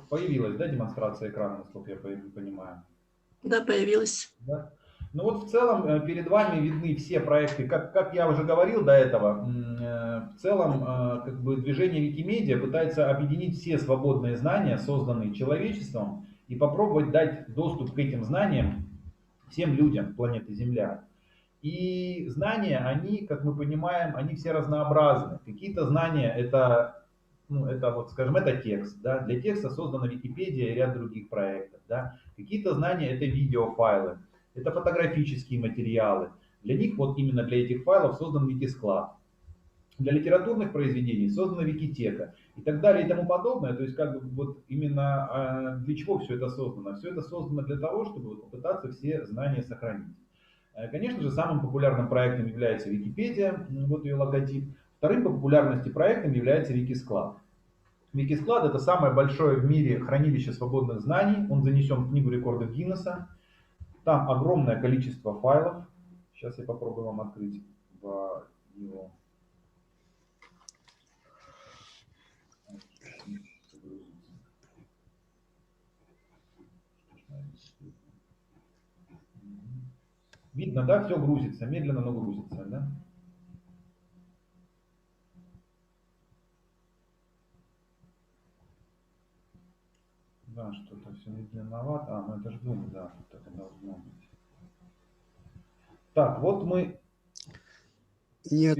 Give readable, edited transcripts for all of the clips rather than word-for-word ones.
Появилась, да, демонстрация экрана, насколько я понимаю? Да, появилась. Да. Ну вот в целом перед вами видны все проекты, как я уже говорил до этого, в целом как бы движение Викимедиа пытается объединить все свободные знания, созданные человечеством, и попробовать дать доступ к этим знаниям всем людям планеты Земля. И знания, они, как мы понимаем, они все разнообразны. Какие-то знания это, ну, это вот, скажем, это текст, да, для текста создана Википедия и ряд других проектов, да. Какие-то знания это видеофайлы, это фотографические материалы. Для них, вот именно для этих файлов создан Викисклад. Для литературных произведений создана Викитека и так далее и тому подобное. То есть как бы вот именно для чего все это создано? Все это создано для того, чтобы вот попытаться все знания сохранить. Конечно же, самым популярным проектом является Википедия, вот ее логотип. Вторым по популярности проектом является Викисклад. Викисклад это самое большое в мире хранилище свободных знаний. Он занесен в книгу рекордов Гиннесса. Там огромное количество файлов. Сейчас я попробую вам открыть его. Видно, да, все грузится, медленно, но грузится, да? Да, что-то все медленновато. Ну это же Zoom, да, тут это должно быть. Так, вот мы... Нет,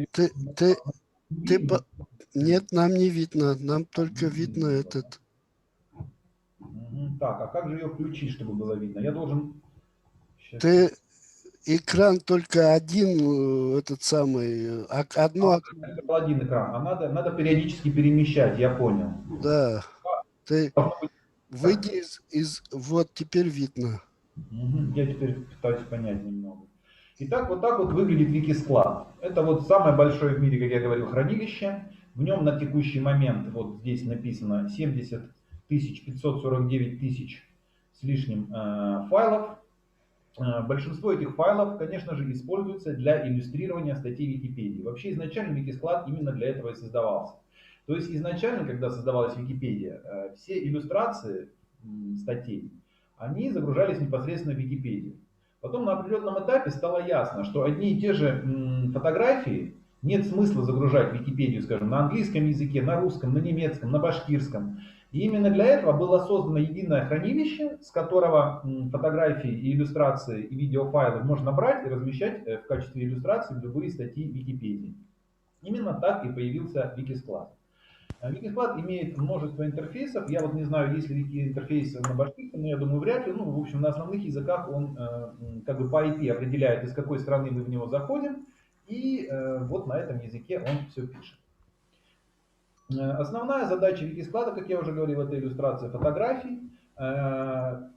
нет, нам не видно, нам только видно этот. Так, а как же ее включить, чтобы было видно? Я должен... Ты экран только один, этот самый, одно. Это был один экран, а надо периодически перемещать, я понял. Да, ты выйди вот теперь видно. Я теперь пытаюсь понять немного. Итак, вот так вот выглядит Викисклад. Это вот самое большое в мире, как я говорил, хранилище. В нем на текущий момент, вот здесь написано 70 549 тысяч с лишним файлов. Большинство этих файлов, конечно же, используется для иллюстрирования статей Википедии. Вообще изначально Викисклад именно для этого и создавался. То есть изначально, когда создавалась Википедия, все иллюстрации статей, они загружались непосредственно в Википедию. Потом на определенном этапе стало ясно, что одни и те же фотографии нет смысла загружать в Википедию, скажем, на английском языке, на русском, на немецком, на башкирском. И именно для этого было создано единое хранилище, с которого фотографии, и иллюстрации, и видеофайлы можно брать и размещать в качестве иллюстраций в любые статьи Википедии. Именно так и появился Викисклад. Викисклад имеет множество интерфейсов. Я вот не знаю, есть ли интерфейс на башкирском, но я думаю, вряд ли. Ну, в общем, на основных языках он как бы по IP определяет, из какой страны мы в него заходим. И вот на этом языке он все пишет. Основная задача Викисклада, как я уже говорил, это иллюстрация фотографий. Так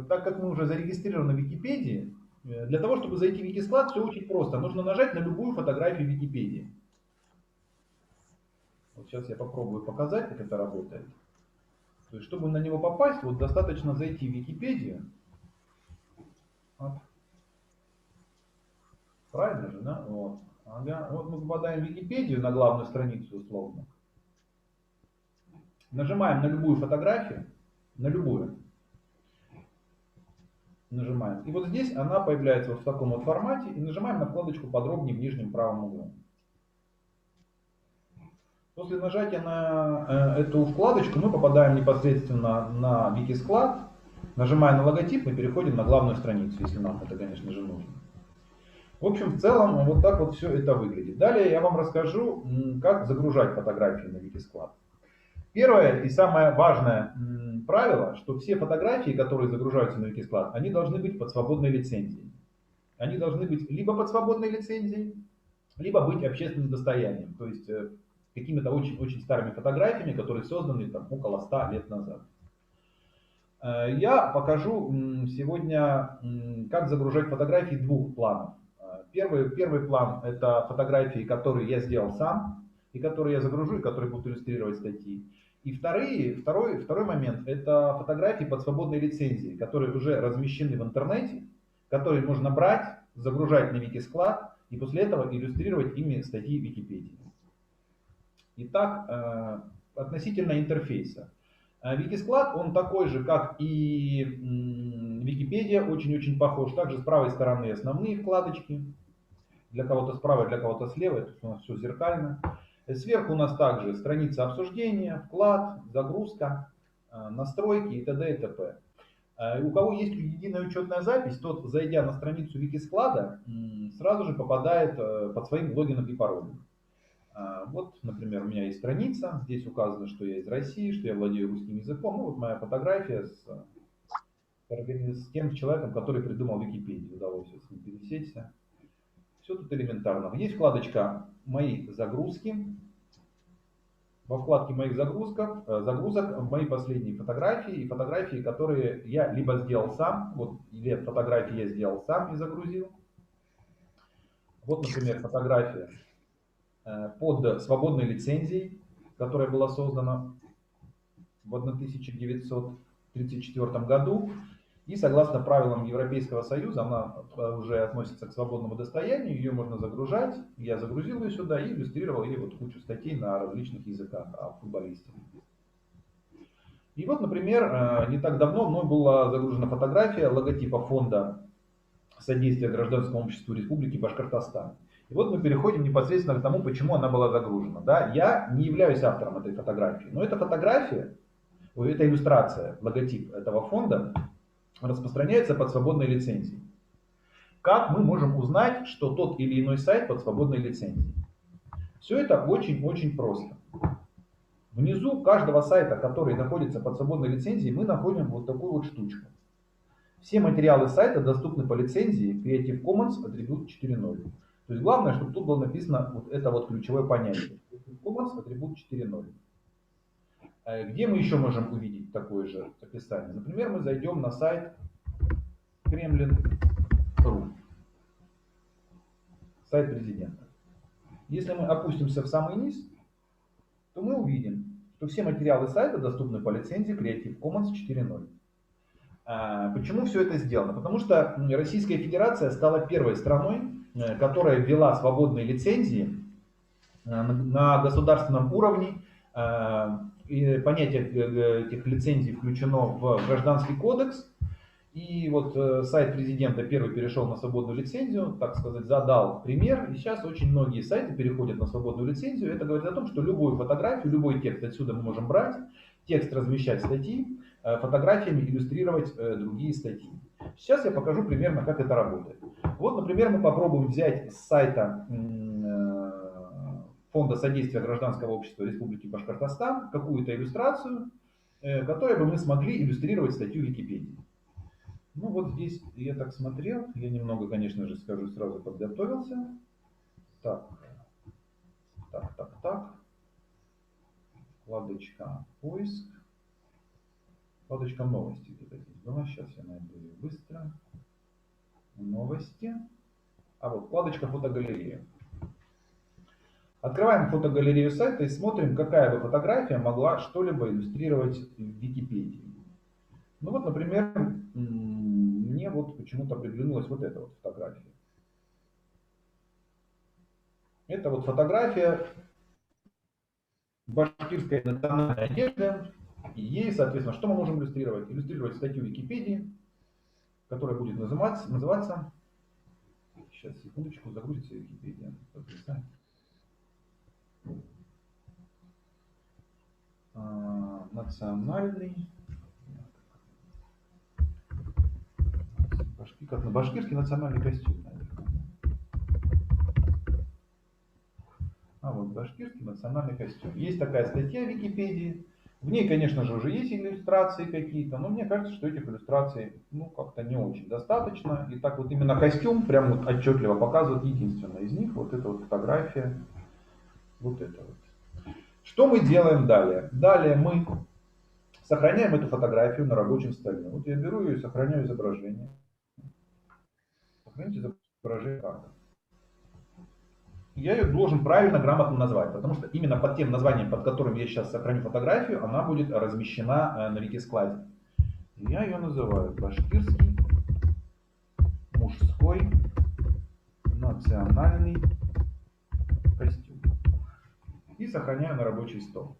как мы уже зарегистрированы в Википедии, для того, чтобы зайти в Викисклад, все очень просто. Нужно нажать на любую фотографию Википедии. Вот сейчас я попробую показать, как это работает. То есть, чтобы на него попасть, вот достаточно зайти в Википедию. Вот. Правильно же, да? Вот. Ага. Вот мы попадаем в Википедию на главную страницу условно. Нажимаем на любую фотографию, на любую. Нажимаем. И вот здесь она появляется вот в таком вот формате. И нажимаем на вкладочку «Подробнее» в нижнем правом углу. После нажатия на эту вкладочку мы попадаем непосредственно на Викисклад. Нажимая на логотип, мы переходим на главную страницу, если нам это, конечно же, нужно. В общем, в целом, вот так вот все это выглядит. Далее я вам расскажу, как загружать фотографии на Викисклад. Первое и самое важное правило, что все фотографии, которые загружаются на Викисклад, они должны быть под свободной лицензией. Они должны быть либо под свободной лицензией, либо быть общественным достоянием. То есть какими-то очень старыми фотографиями, которые созданы там около 100 лет назад. Я покажу сегодня, как загружать фотографии двух планов. Первый план это фотографии, которые я сделал сам, и которые я загружу, и которые будут иллюстрировать статьи. И второй момент это фотографии под свободной лицензией, которые уже размещены в интернете, которые можно брать, загружать на Викисклад и после этого иллюстрировать ими статьи Википедии. Итак, относительно интерфейса. Викисклад, он такой же, как и Википедия, очень-очень похож. Также с правой стороны основные вкладочки. Для кого-то справа, для кого-то слева. Это у нас все зеркально. Сверху у нас также страница обсуждения, вклад, загрузка, настройки и т.д. и т.п. У кого есть единая учетная запись, тот, зайдя на страницу Викисклада, сразу же попадает под своим логином и паролем. Вот, например, у меня есть страница, здесь указано, что я из России, что я владею русским языком. Ну, вот моя фотография с тем человеком, который придумал Википедию. Удалось с ним пересечься. Все тут элементарно. Есть вкладочка «Мои загрузки». Во вкладке «Моих загрузок» мои последние фотографии и фотографии, которые я либо сделал сам, вот, или фотографии я сделал сам и загрузил. Вот, например, фотография под свободной лицензией, которая была создана в 1934 году. И согласно правилам Европейского Союза, она уже относится к свободному достоянию, ее можно загружать. Я загрузил ее сюда и иллюстрировал ей вот кучу статей на различных языках о футболисте. И вот, например, не так давно мной была загружена фотография логотипа фонда содействия гражданскому обществу Республики Башкортостан. И вот мы переходим непосредственно к тому, почему она была загружена. Да, я не являюсь автором этой фотографии, но эта фотография, эта иллюстрация, логотип этого фонда распространяется под свободной лицензией. Как мы можем узнать, что тот или иной сайт под свободной лицензией? Все это очень-очень просто. Внизу каждого сайта, который находится под свободной лицензией, мы находим вот такую вот штучку. Все материалы сайта доступны по лицензии Creative Commons атрибут 4.0. То есть главное, чтобы тут было написано вот это вот ключевое понятие. Creative Commons атрибут 4.0. Где мы еще можем увидеть такое же описание? Например, мы зайдем на сайт Kremlin.ru, сайт президента. Если мы опустимся в самый низ, то мы увидим, что все материалы сайта доступны по лицензии Creative Commons 4.0. Почему все это сделано? Потому что Российская Федерация стала первой страной, которая ввела свободные лицензии на государственном уровне. И понятие этих лицензий включено в Гражданский кодекс. И вот сайт президента первый перешел на свободную лицензию, так сказать, задал пример. И сейчас очень многие сайты переходят на свободную лицензию. Это говорит о том, что любую фотографию, любой текст отсюда мы можем брать, текст размещать в статьи, фотографиями иллюстрировать другие статьи. Сейчас я покажу примерно, как это работает. Вот, например, мы попробуем взять с сайта Фонда содействия гражданского общества Республики Башкортостан какую-то иллюстрацию, которой бы мы смогли иллюстрировать статью Википедии. Ну вот здесь я так смотрел, я немного, конечно же, скажу, сразу подготовился. Так. Вкладочка поиск. Вкладочка новости где-то здесь была. Сейчас я найду ее быстро. Новости. А вот вкладочка фотогалерея. Открываем фотогалерею сайта и смотрим, какая бы фотография могла что-либо иллюстрировать в Википедии. Ну вот, например, мне вот почему-то приглянулась вот эта вот фотография. Это вот фотография башкирской национальной одежды. И ей, соответственно, что мы можем иллюстрировать? Иллюстрировать статью Википедии, которая будет называться... Сейчас, секундочку, загрузится Википедия. Национальный... Башкирский национальный костюм, наверное. А вот башкирский национальный костюм. Есть такая статья в Википедии. В ней, конечно же, уже есть иллюстрации какие-то, но мне кажется, что этих иллюстраций, ну, как-то не очень достаточно. И так вот именно костюм прям вот отчетливо показывает единственное из них. Вот эта вот фотография. Вот это вот. Что мы делаем далее? Далее мы сохраняем эту фотографию на рабочем столе. Вот я беру ее и сохраняю изображение. Сохраните изображение как? Я ее должен правильно, грамотно назвать, потому что именно под тем названием, под которым я сейчас сохраню фотографию, она будет размещена на Викискладе. Я ее называю башкирский мужской национальный костюм. И сохраняю на рабочий стол.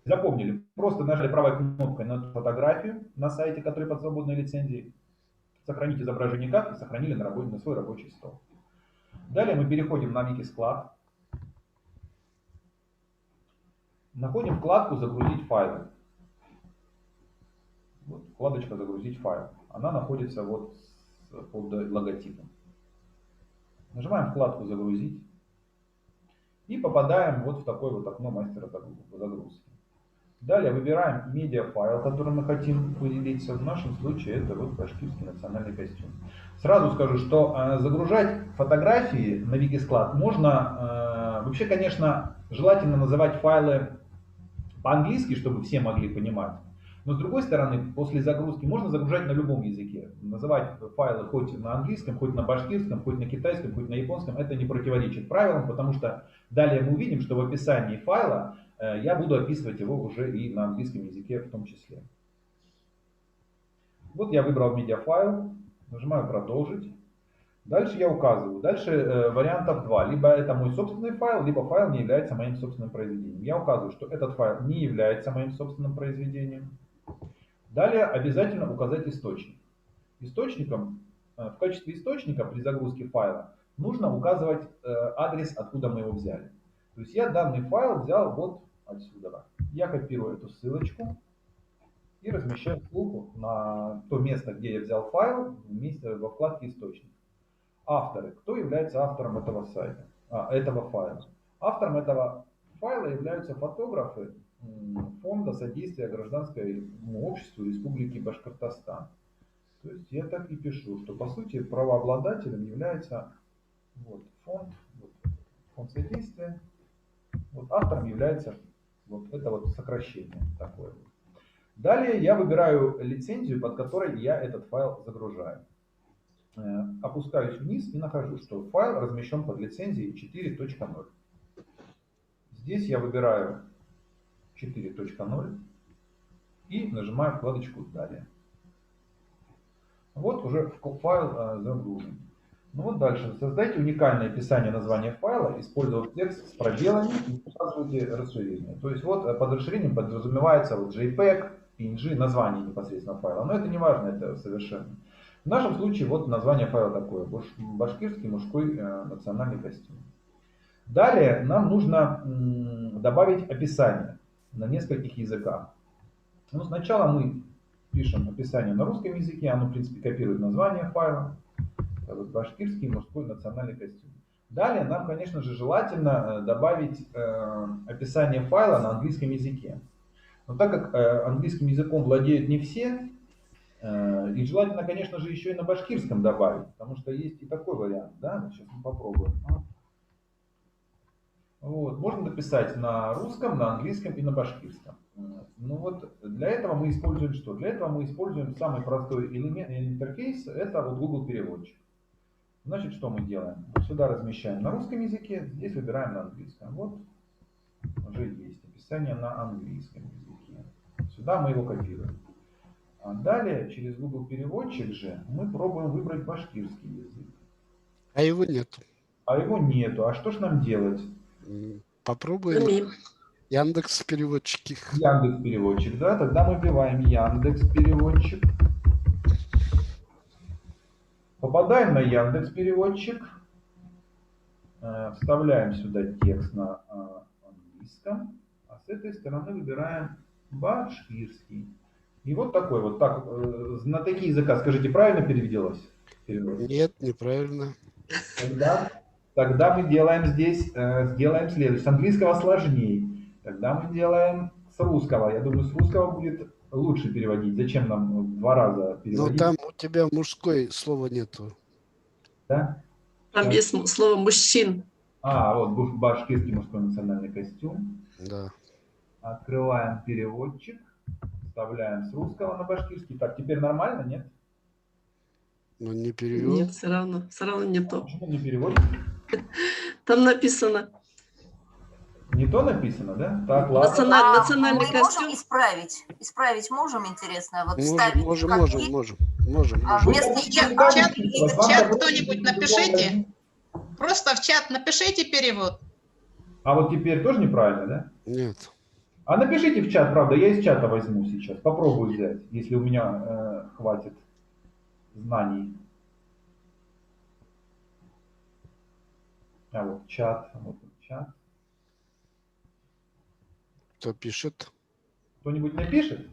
Запомнили, просто нажали правой кнопкой на эту фотографию на сайте, который под свободной лицензией, сохранить изображение как и сохранили на свой рабочий стол. Далее мы переходим на Wikisклад, находим вкладку «Загрузить файлы». Вот, вкладочка «Загрузить файл». Она находится вот под логотипом. Нажимаем вкладку «Загрузить» и попадаем вот в такое вот окно мастера загрузки. Далее выбираем медиафайл, который мы хотим поделиться. В нашем случае это вот башкирский национальный костюм. Сразу скажу, что загружать фотографии на Wikisклад можно, вообще, конечно, желательно называть файлы по-английски, чтобы все могли понимать. Но с другой стороны, после загрузки можно загружать на любом языке. Называть файлы хоть на английском, хоть на башкирском, хоть на китайском, хоть на японском. Это не противоречит правилам, потому что далее мы увидим, что в описании файла я буду описывать его уже и на английском языке в том числе. Вот я выбрал медиафайл, нажимаю «Продолжить». Дальше я указываю. Дальше вариантов два. Либо это мой собственный файл, либо файл не является моим собственным произведением. Я указываю, что этот файл не является моим собственным произведением. Далее обязательно указать источник. В качестве источника при загрузке файла нужно указывать адрес, откуда мы его взяли. То есть я данный файл взял вот отсюда. Я копирую эту ссылочку и размещаю ссылку на то место, где я взял файл, во вкладке «Источник». Авторы. Кто является автором этого сайта, этого файла? Автором этого файла являются фотографы Фонда содействия гражданскому обществу Республики Башкортостан. То есть я так и пишу, что по сути правообладателем является вот, фонд содействия, вот, автором является вот это вот сокращение такое. Далее я выбираю лицензию, под которой я этот файл загружаю. Опускаюсь вниз и нахожу, что файл размещен под лицензией 4.0. Здесь я выбираю 4.0 и нажимаю вкладочку «Далее». Вот уже файл загружен. Ну вот дальше. Создайте уникальное описание названия файла, используя текст с пробелами и указывайте расширение. То есть вот под расширением подразумевается вот JPEG, PNG, название непосредственно файла. Но это не важно, это совершенно. В нашем случае вот название файла такое. Башкирский мужской национальный костюм. Далее нам нужно добавить описание на нескольких языках. Ну, сначала мы пишем описание на русском языке, оно в принципе копирует название файла. Это вот башкирский мужской национальный костюм. Далее нам, конечно же, желательно добавить описание файла на английском языке. Но так как английским языком владеют не все, и желательно, конечно же, еще и на башкирском добавить, потому что есть и такой вариант, да, сейчас мы попробуем. Вот. Можно написать на русском, на английском и на башкирском. Ну вот для этого мы используем что? Для этого мы используем самый простой элемент, интерфейс, это вот Google переводчик. Значит, что мы делаем? Вот сюда размещаем на русском языке, здесь выбираем на английском. Вот уже есть описание на английском языке. Сюда мы его копируем. А далее через Google переводчик же мы пробуем выбрать башкирский язык. А его нету. А его нету. А что ж нам делать? Попробуем Яндекс переводчики. Яндекс переводчик, да? Тогда мы вбиваем Яндекс переводчик. Попадаем на Яндекс переводчик. Вставляем сюда текст на английском. А с этой стороны выбираем башкирский. И вот такой вот. Так, на такие языка, скажите, правильно перевелось? Нет, неправильно. Тогда мы делаем здесь, сделаем следующее. С английского сложнее. Тогда мы делаем с русского. Я думаю, с русского будет лучше переводить. Зачем нам два раза переводить? Но там у тебя мужской слова нету. Да? Там есть слово «мужчин». Вот башкирский мужской национальный костюм. Да. Открываем переводчик. Вставляем с русского на башкирский. Так, теперь нормально, нет? Но не перевел. Нет, все равно не то. Почему не переводит? Там написано. Не то написано, да? Так, ладно. Национальный Мы костюм. можем исправить? Исправить можем, интересно? Вот Можем. Вместо В чат кто-нибудь напишите. Просто в чат напишите перевод. А вот теперь тоже неправильно, да? Нет. А напишите в чат, правда, я из чата возьму сейчас. Попробую взять, если у меня хватит знаний. А вот чат, вот чат. Кто пишет? Кто-нибудь напишет?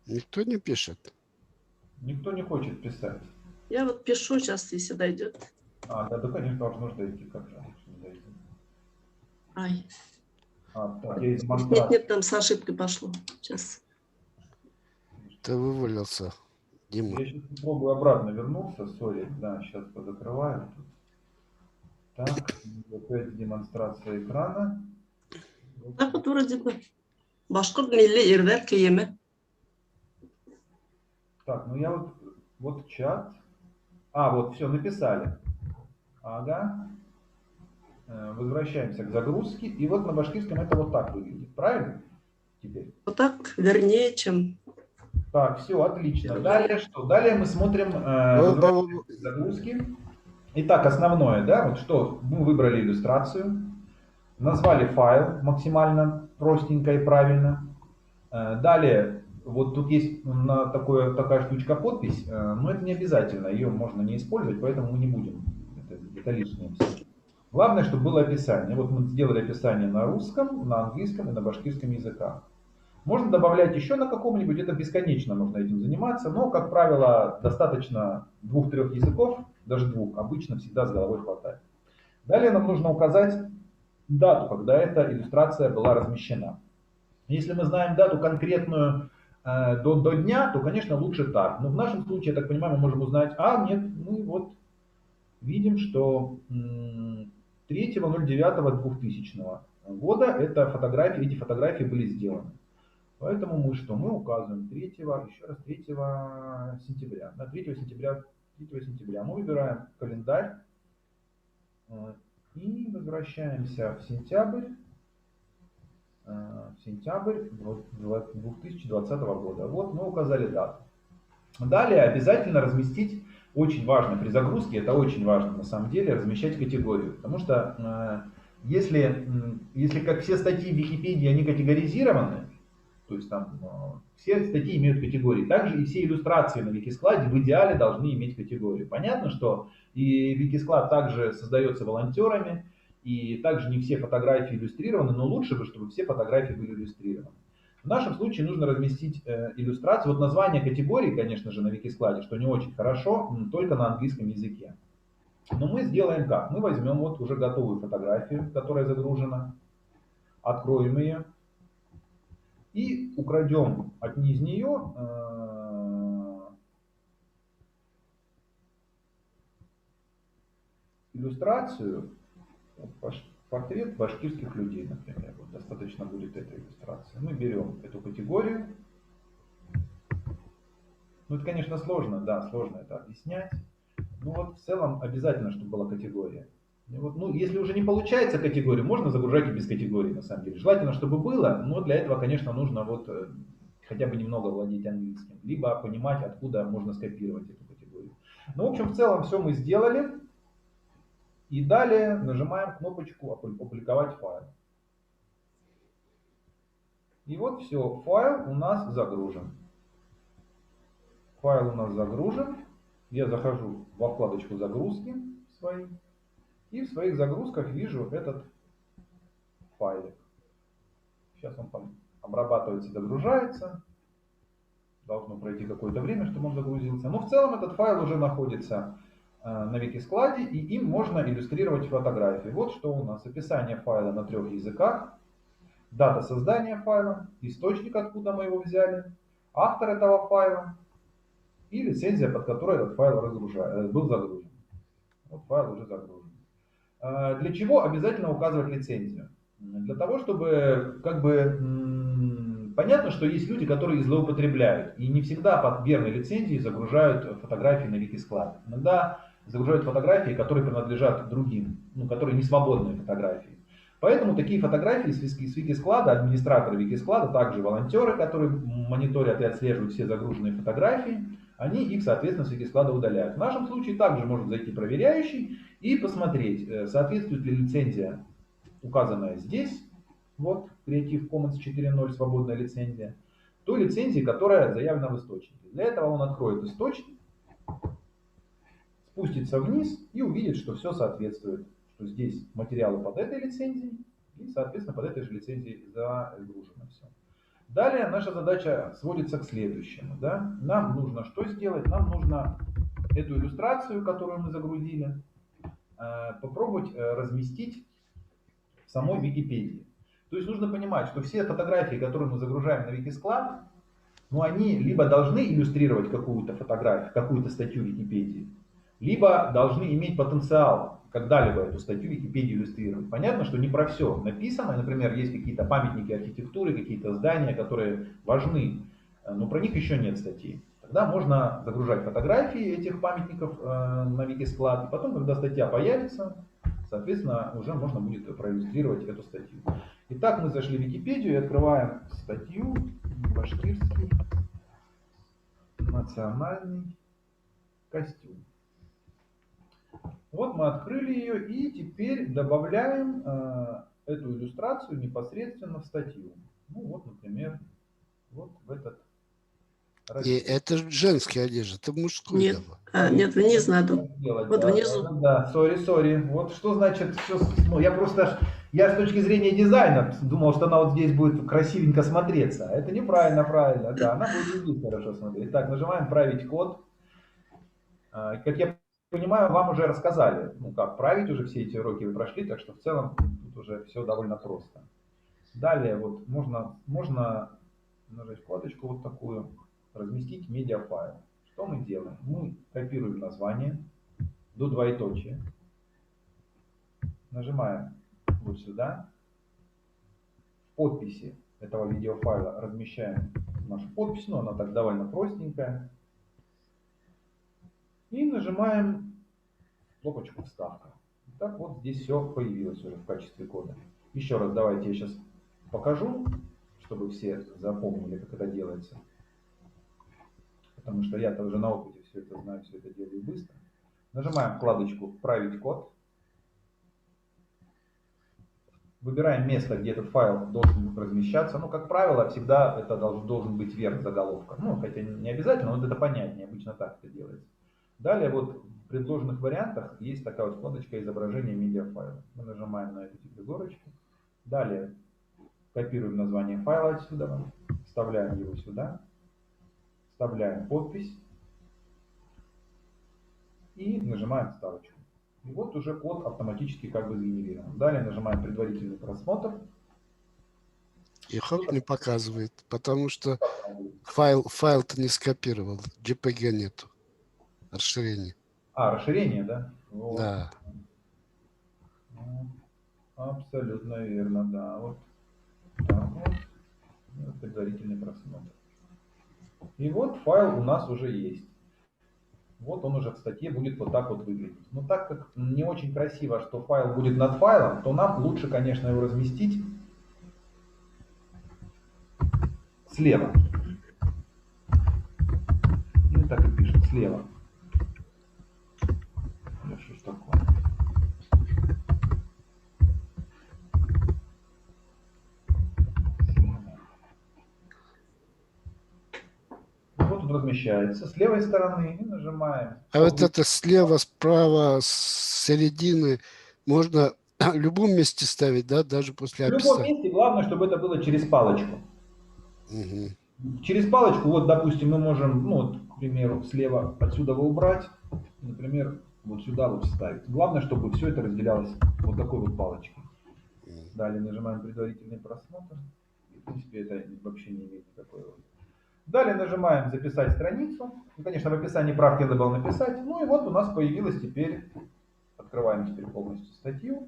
Никто не пишет. Никто не хочет писать. Я вот пишу сейчас, если дойдет. Да, конечно, должно дойти, как же не дойти. Ай. Так, я из Нет, демонстрации. нет, там с ошибкой пошло. Сейчас. Ты вывалился, Дима. Я сейчас попробую обратно вернуться, сори, да, сейчас позакрываю. Так, опять демонстрация экрана. Так вот вроде бы. Башкорт милли ирлер киеме. Так, ну я вот чат. Вот, все, написали. Ага. Возвращаемся к загрузке. И вот на башкирском это вот так выглядит. Правильно? Теперь. Вот так вернее, чем... Так, все, отлично. Далее что? Далее мы смотрим загрузки. Итак, основное, да, вот что мы выбрали иллюстрацию, назвали файл максимально простенько и правильно. Далее, вот тут есть такая штучка подпись, но это не обязательно, ее можно не использовать, поэтому мы не будем, это лишнее. Главное, чтобы было описание. Вот мы сделали описание на русском, на английском и на башкирском языках. Можно добавлять еще на каком-нибудь, это бесконечно можно этим заниматься, но, как правило, достаточно 2-3 языков, даже 2, обычно всегда с головой хватает. Далее нам нужно указать дату, когда эта иллюстрация была размещена. Если мы знаем дату конкретную до дня, то, конечно, лучше так. Но в нашем случае, я так понимаю, мы можем узнать, нет, мы вот видим, что 3.09.2000 года эти фотографии были сделаны. Поэтому мы что? Мы указываем 3 сентября. На 3 сентября мы выбираем календарь и возвращаемся в сентябрь 2020 года. Вот мы указали дату. Далее обязательно разместить, очень важно при загрузке, это очень важно на самом деле, размещать категорию. Потому что если как все статьи в Википедии, они категоризированы, то есть там все статьи имеют категории. Также и все иллюстрации на Викискладе в идеале должны иметь категорию. Понятно, что и Викисклад также создается волонтерами, и также не все фотографии иллюстрированы, но лучше бы, чтобы все фотографии были иллюстрированы. В нашем случае нужно разместить иллюстрацию. Вот название категории, конечно же, на Викискладе, что не очень хорошо, только на английском языке. Но мы сделаем как? Мы возьмем вот уже готовую фотографию, которая загружена, откроем ее. И украдем из нее иллюстрацию, портрет башкирских людей, например. Вот достаточно будет этой иллюстрации. Мы берем эту категорию. Ну, это, конечно, сложно, да, сложно это объяснять. Но вот в целом обязательно, чтобы была категория. Вот, если уже не получается категорию, можно загружать и без категории, на самом деле. Желательно, чтобы было, но для этого, конечно, нужно хотя бы немного владеть английским, либо понимать, откуда можно скопировать эту категорию. В общем, в целом все мы сделали. И далее нажимаем кнопочку «Опубликовать файл». И вот все, файл у нас загружен. Файл у нас загружен. Я захожу во вкладочку «Загрузки» свои. И в своих загрузках вижу этот файлик. Сейчас он там обрабатывается, догружается. Должно пройти какое-то время, чтобы он загрузился. Но в целом этот файл уже находится на Викискладе, и им можно иллюстрировать фотографии. Вот что у нас. Описание файла на 3 языках. Дата создания файла. Источник, откуда мы его взяли. Автор этого файла. И лицензия, под которой этот файл был загружен. Вот файл уже загружен. Для чего обязательно указывать лицензию? Для того, чтобы понятно, что есть люди, которые злоупотребляют. И не всегда под верной лицензией загружают фотографии на Викисклад. Иногда загружают фотографии, которые принадлежат другим, которые не свободные фотографии. Поэтому такие фотографии с Викисклада, администраторы Викисклада, также волонтеры, которые мониторят и отслеживают все загруженные фотографии, они их, соответственно, с Викисклада удаляют. В нашем случае также может зайти проверяющий и посмотреть, соответствует ли лицензия, указанная здесь, вот, Creative Commons 4.0, свободная лицензия, той лицензии, которая заявлена в источнике. Для этого он откроет источник, спустится вниз и увидит, что все соответствует, что здесь материалы под этой лицензией и, соответственно, под этой же лицензией загружено все. Далее наша задача сводится к следующему. Да? Нам нужно что сделать? Нам нужно эту иллюстрацию, которую мы загрузили, попробовать разместить в самой Википедии. То есть нужно понимать, что все фотографии, которые мы загружаем на Викисклад, ну, они либо должны иллюстрировать какую-то фотографию, какую-то статью Википедии, либо должны иметь потенциал когда-либо эту статью Википедии иллюстрировать. Понятно, что не про все написано. Например, есть какие-то памятники архитектуры, какие-то здания, которые важны, но про них еще нет статей. Тогда можно загружать фотографии этих памятников на Викисклад, и потом, когда статья появится, соответственно, уже можно будет проиллюстрировать эту статью. Итак, мы зашли в Википедию и открываем статью «Башкирский национальный костюм». Вот мы открыли ее и теперь добавляем эту иллюстрацию непосредственно в статью. Ну вот, например, вот в этот И раздел. это же женская одежда, это мужскую Нет, давай. нет, вниз надо. Делать, Вот да, внизу. Да, сори. Вот что значит все. Ну, я с точки зрения дизайна думал, что она вот здесь будет красивенько смотреться. А это неправильно, правильно. Да, она будет здесь хорошо смотреть. Так, нажимаем «Править код». Как я понимаю, вам уже рассказали, ну как править, уже все эти уроки вы прошли, так что в целом тут уже все довольно просто. Далее вот можно нажать вкладочку вот такую, разместить медиафайл. Что мы делаем? Мы копируем название до двоеточия, нажимаем вот сюда, в подписи этого видеофайла размещаем нашу подпись, но она так довольно простенькая, и нажимаем кнопочку «Вставка». Так вот здесь все появилось уже в качестве кода. Еще раз давайте я сейчас покажу, чтобы все запомнили, как это делается. Потому что я-то уже на опыте все это знаю, все это делаю быстро. Нажимаем вкладочку «Править код». Выбираем место, где этот файл должен размещаться. Ну, как правило, всегда это должен быть верх заголовка. Ну, хотя не обязательно, но это понятнее, обычно так это делается. Далее вот в предложенных вариантах есть такая вот вкладочка «Изображение медиафайла». Мы нажимаем на эту галочку. Далее копируем название файла отсюда, вставляем его сюда, вставляем подпись и нажимаем «Вставочку». И вот уже код автоматически как бы сгенерирован. Далее нажимаем «Предварительный просмотр». И хоп, не показывает, потому что файл-то не скопировал, JPG нету, расширения. Расширение, да? Вот. Да. Абсолютно верно, да. Вот так вот. Предварительный просмотр. И вот файл у нас уже есть. Вот он уже в статье будет вот так вот выглядеть. Но так как не очень красиво, что файл будет над файлом, то нам лучше, конечно, его разместить слева. Ну так и пишет, слева. Ну что ж такое? Вот он размещается с левой стороны и нажимаем. А вот это слева, справа, с середины можно в любом месте ставить, да, даже после В любом описания. месте главное, чтобы это было через палочку. Угу. Через палочку, вот, допустим, мы можем, ну, вот, к примеру, слева отсюда убрать, например, вот сюда вот вставить. Главное, чтобы все это разделялось вот такой вот палочкой. Далее нажимаем предварительный просмотр. И, в принципе, это вообще не имеет никакой роли. Далее нажимаем «Записать страницу». Ну, конечно, в описании правки надо было написать. Ну и вот у нас появилась теперь, открываем теперь полностью статью.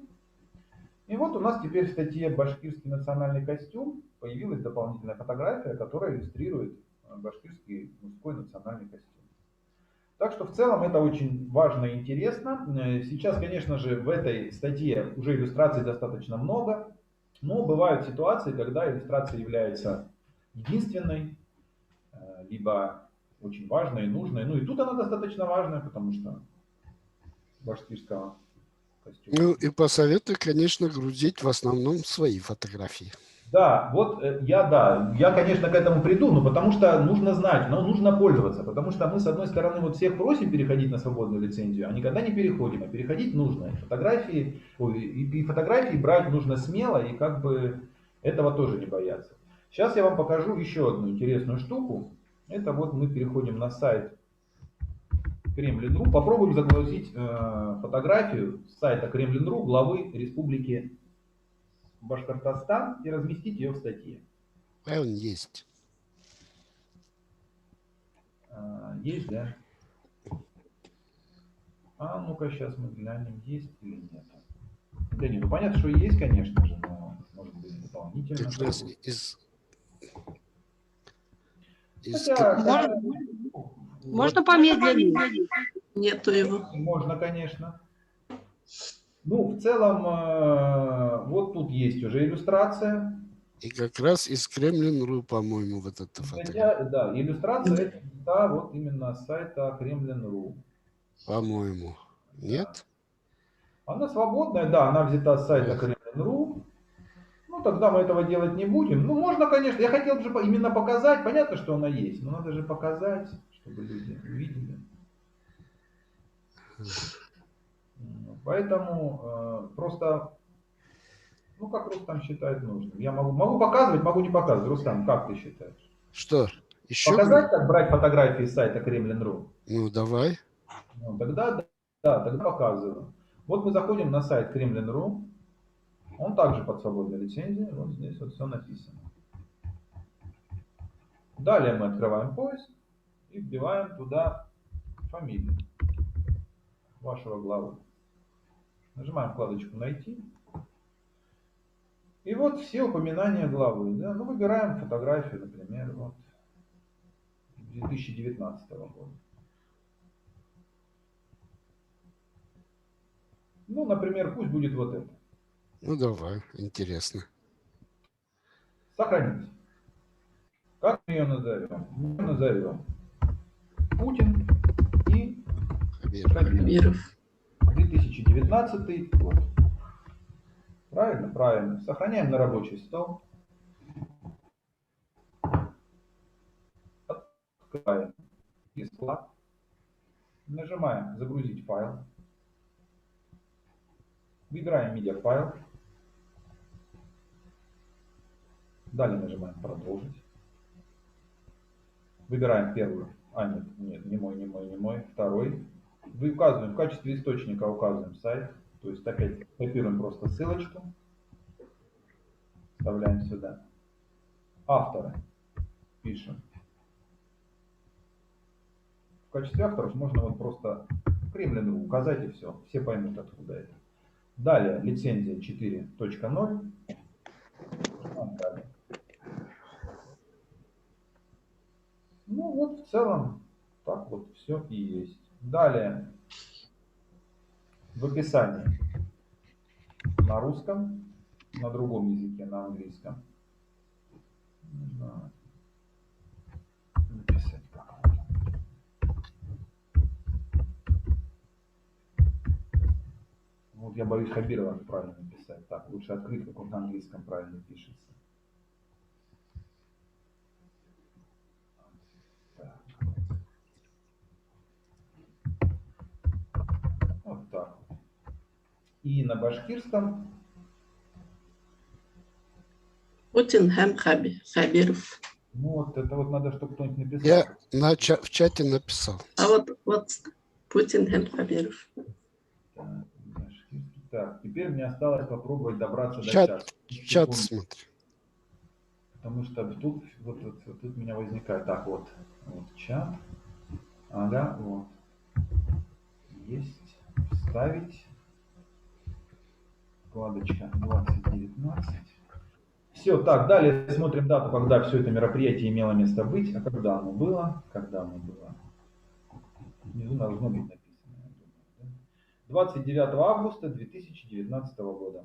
И вот у нас теперь в статье «Башкирский национальный костюм» появилась дополнительная фотография, которая иллюстрирует башкирский мужской национальный костюм. Так что в целом это очень важно и интересно. Сейчас, конечно же, в этой статье уже иллюстраций достаточно много, но бывают ситуации, когда иллюстрация является единственной, либо очень важная и нужная. Ну и тут она достаточно важная, потому что башкирского костюма. Ну и посоветую, конечно, грузить в основном свои фотографии. Да, вот я, конечно, к этому приду, но потому что нужно знать, но нужно пользоваться, потому что мы, с одной стороны, вот всех просим переходить на свободную лицензию, а никогда не переходим, а переходить нужно. И фотографии брать нужно смело, и как бы этого тоже не бояться. Сейчас я вам покажу еще одну интересную штуку. Это вот мы переходим на сайт Кремлин.ру, попробуем загрузить фотографию с сайта Кремлин.ру главы Республики Башкортостан и разместить ее в статье. А он есть. Есть, да? А ну-ка сейчас мы глянем, есть или нет. Да не, ну понятно, что есть, конечно же, но может быть дополнительно. Как раз Хотя, Можно помедленнее. Нету его. можно, конечно. Ну, в целом, вот тут есть уже иллюстрация. и как раз из Кремлин.ру, по-моему, вот эта фотография. Хотя, да, иллюстрация это да, вот именно с сайта Кремлин.ру. По-моему. Нет? Она свободная, да, она взята с сайта Кремлин.ру. Ну, тогда мы этого делать не будем. Ну, можно, конечно, я хотел же именно показать, понятно, что она есть, но надо же показать, чтобы люди увидели. Поэтому просто, ну, как Рустам считает нужным. Я могу показывать, могу не показывать. Рустам, как ты считаешь? Что? Еще? Показать, как брать фотографии с сайта Кремлин.ру? Ну, давай. Ну, тогда, да, тогда показываю. Вот мы заходим на сайт Кремлин.ру. Он также под свободной лицензией. Вот здесь вот все написано. Далее мы открываем поиск и вбиваем туда фамилию вашего главы. Нажимаем вкладочку «Найти». И вот все упоминания главы. Да? Ну, выбираем фотографию, например, вот 2019 года. Ну, например, пусть будет вот это. Ну, давай. Интересно. Сохранить. Как мы ее назовем? Мы ее назовем Путин и Хабиров. 2019 год. Правильно? Правильно. Сохраняем на рабочий стол. Открываем склад. Нажимаем «Загрузить файл». Выбираем медиафайл. Далее нажимаем «Продолжить». Выбираем первую. Нет, не мой. Второй. Вы указываем, в качестве источника указываем сайт. То есть опять копируем просто ссылочку. Вставляем сюда. Авторы. Пишем. В качестве авторов можно вот просто Кремлин.ру указать и все. Все поймут, откуда это. Далее лицензия 4.0. Далее. Ну вот в целом так вот все и есть. Далее в описании на русском, на другом языке, на английском. Нужно написать как вот. Вот я боюсь Хабирова правильно написать. Так, лучше открыть, как он на английском правильно пишется. Вот так. И на башкирском Путин Хэм Хабиров. ну вот это вот надо, чтобы кто-нибудь написал. Я в чате написал. А вот Путин Хэм Хабиров. Так, башкирский. Так, теперь мне осталось попробовать добраться до Чат чата. смотри. Потому что тут, вот тут меня возникает. Так, вот чат. Ага, вот. Есть. Вставить. Вкладочка 2019. Все, так, далее смотрим дату, когда все это мероприятие имело место быть. А когда оно было? Внизу должно быть написано. 29 августа 2019 года.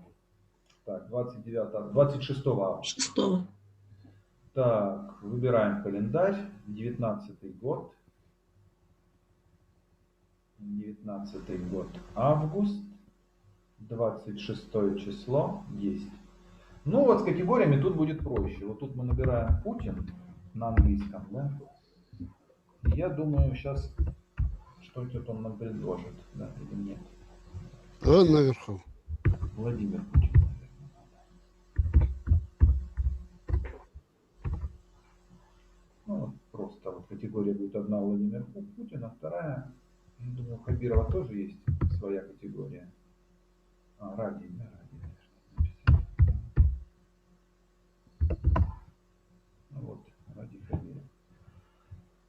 Так, 26 августа. 6-го. Так, выбираем календарь, 19 год. 19 год, август, 26 число есть. Ну вот с категориями тут будет проще. Вот тут мы набираем Путин на английском, да? И я думаю, сейчас что-то он нам предложит, да, или нет. Он наверху. Владимир Путин, наверное. Ну, вот просто вот категория будет одна Владимир Путин, а вторая, я думаю, у Хабирова тоже есть своя категория. Ради, да, ради, конечно. Вот, ради Хабирова.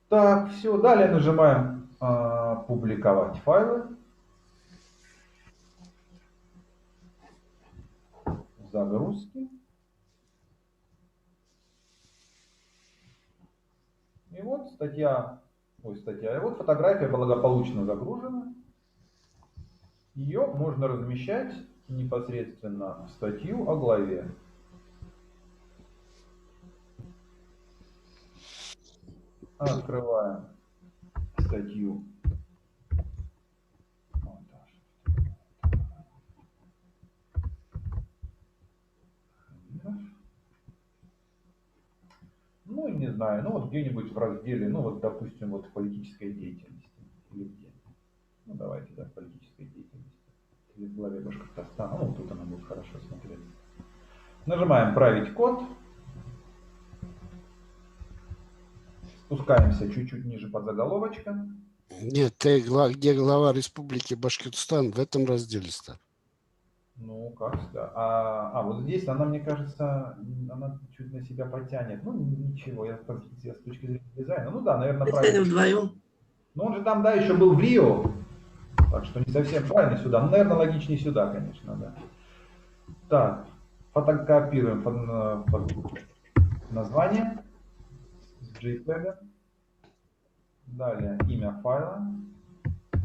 Так, все, далее нажимаем публиковать файлы. Загрузки. И вот статья, и вот фотография благополучно загружена. Ее можно размещать непосредственно в статью о главе. Открываем статью. Ну, и не знаю, ну вот где-нибудь в разделе, ну вот, допустим, вот в политической деятельности. Или где? Ну, давайте, да, в политической деятельности. Или в главе Башкортостана. Ну, тут она будет хорошо смотреться. Нажимаем «Править код». Спускаемся чуть-чуть ниже под заголовочка. Нет, где глава Республики Башкортостан, в этом разделе ставь. Ну, как да. Вот здесь она, мне кажется, она чуть на себя потянет. Ну, ничего, я с точки зрения дизайна. Ну да, наверное, Если они правильно. вдвоем. Но он же там, да, еще был в Рио. Так что не совсем правильно сюда. Ну, наверное, логичнее сюда, конечно, да. Так, фотокопируем название с JPEG. Далее имя файла,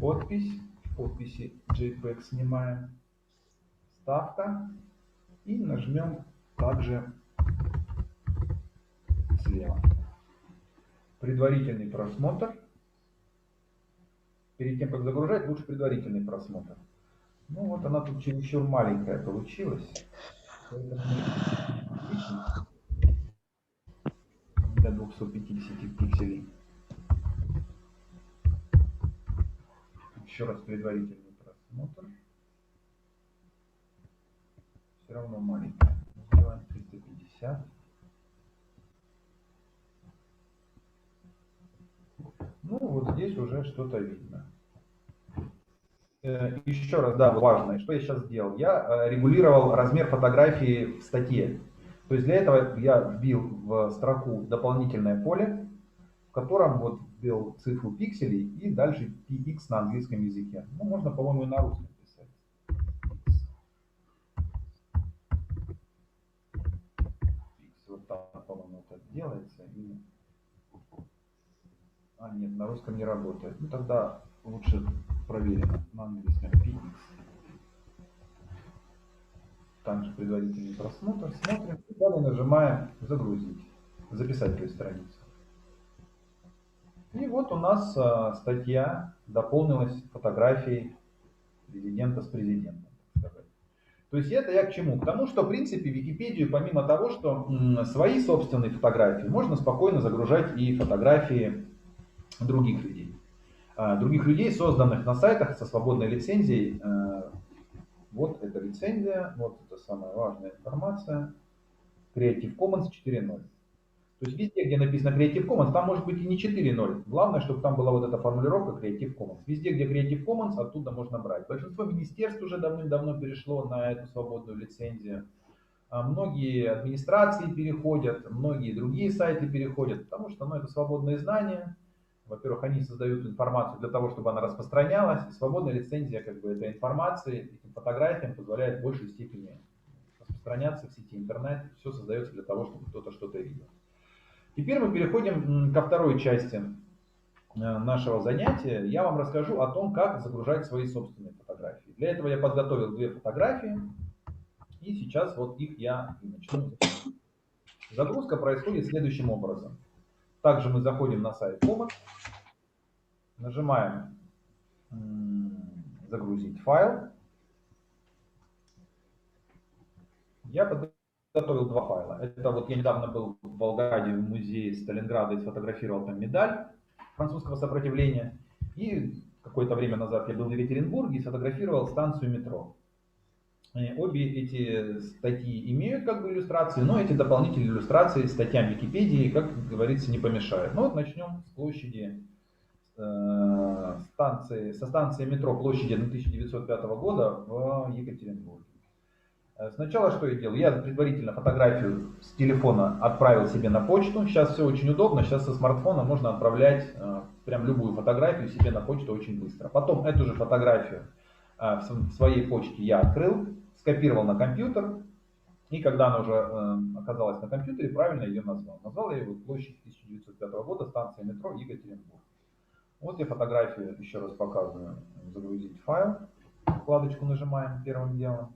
подпись. В подписи JPEG снимаем. Ставка. И нажмем также слева. Предварительный просмотр. Перед тем, как загружать, лучше предварительный просмотр. Ну вот она тут чересчур маленькая получилась. Поэтому до 250 пикселей. Еще раз предварительный просмотр. Все равно маленькая. Сделаем 350. Ну вот здесь уже что-то видно. Еще раз, да, важное, что я сейчас сделал. Я регулировал размер фотографии в статье. То есть для этого я вбил в строку дополнительное поле, в котором вот вбил цифру пикселей и дальше px на английском языке. Ну, можно, по-моему, и на русском писать. Вот так, по-моему, это делается. И... нет, на русском не работает. Ну, тогда лучше проверим на английском px. Также предварительный просмотр. Смотрим. И далее нажимаем «Загрузить». Записать, то есть, страницу. И вот у нас статья дополнилась фотографией президента с президентом, так сказать. То есть это я к чему? К тому, что в принципе в Википедию, помимо того, что свои собственные фотографии, можно спокойно загружать и фотографии других людей. Других людей, созданных на сайтах со свободной лицензией. Вот эта лицензия, вот это самая важная информация. Creative Commons 4.0. То есть везде, где написано Creative Commons, там может быть и не 4.0. Главное, чтобы там была вот эта формулировка Creative Commons. Везде, где Creative Commons, оттуда можно брать. Большинство министерств уже давным-давно перешло на эту свободную лицензию. Многие администрации переходят, многие другие сайты переходят, потому что это свободные знания. Во-первых, они создают информацию для того, чтобы она распространялась. И свободная лицензия этой информации, этим фотографиям позволяет в большей степени распространяться в сети интернет. Все создается для того, чтобы кто-то что-то видел. Теперь мы переходим ко второй части нашего занятия. Я вам расскажу о том, как загружать свои собственные фотографии. Для этого я подготовил 2 фотографии. И сейчас вот их я начну. Загрузка происходит следующим образом. Также мы заходим на сайт Commons, нажимаем загрузить файл. Я подготовил два файла. Это вот я недавно был в Волгограде в музее Сталинграда и сфотографировал там медаль французского сопротивления. И какое-то время назад я был в Екатеринбурге и сфотографировал станцию метро. Обе эти статьи имеют как бы иллюстрации, но эти дополнительные иллюстрации статьям Википедии, как говорится, не помешают. Ну вот начнем с площади со станции метро площади 1905 года в Екатеринбурге. Сначала что я делал? Я предварительно фотографию с телефона отправил себе на почту. Сейчас все очень удобно. Сейчас со смартфона можно отправлять прям любую фотографию себе на почту очень быстро. Потом эту же фотографию в своей почте я открыл, скопировал на компьютер. И когда она уже оказалась на компьютере, правильно ее назвал. Назвал я его площадь 1905 года, станция метро Екатеринбург. Вот я фотографию еще раз показываю. Загрузить файл. Вкладочку нажимаем первым делом.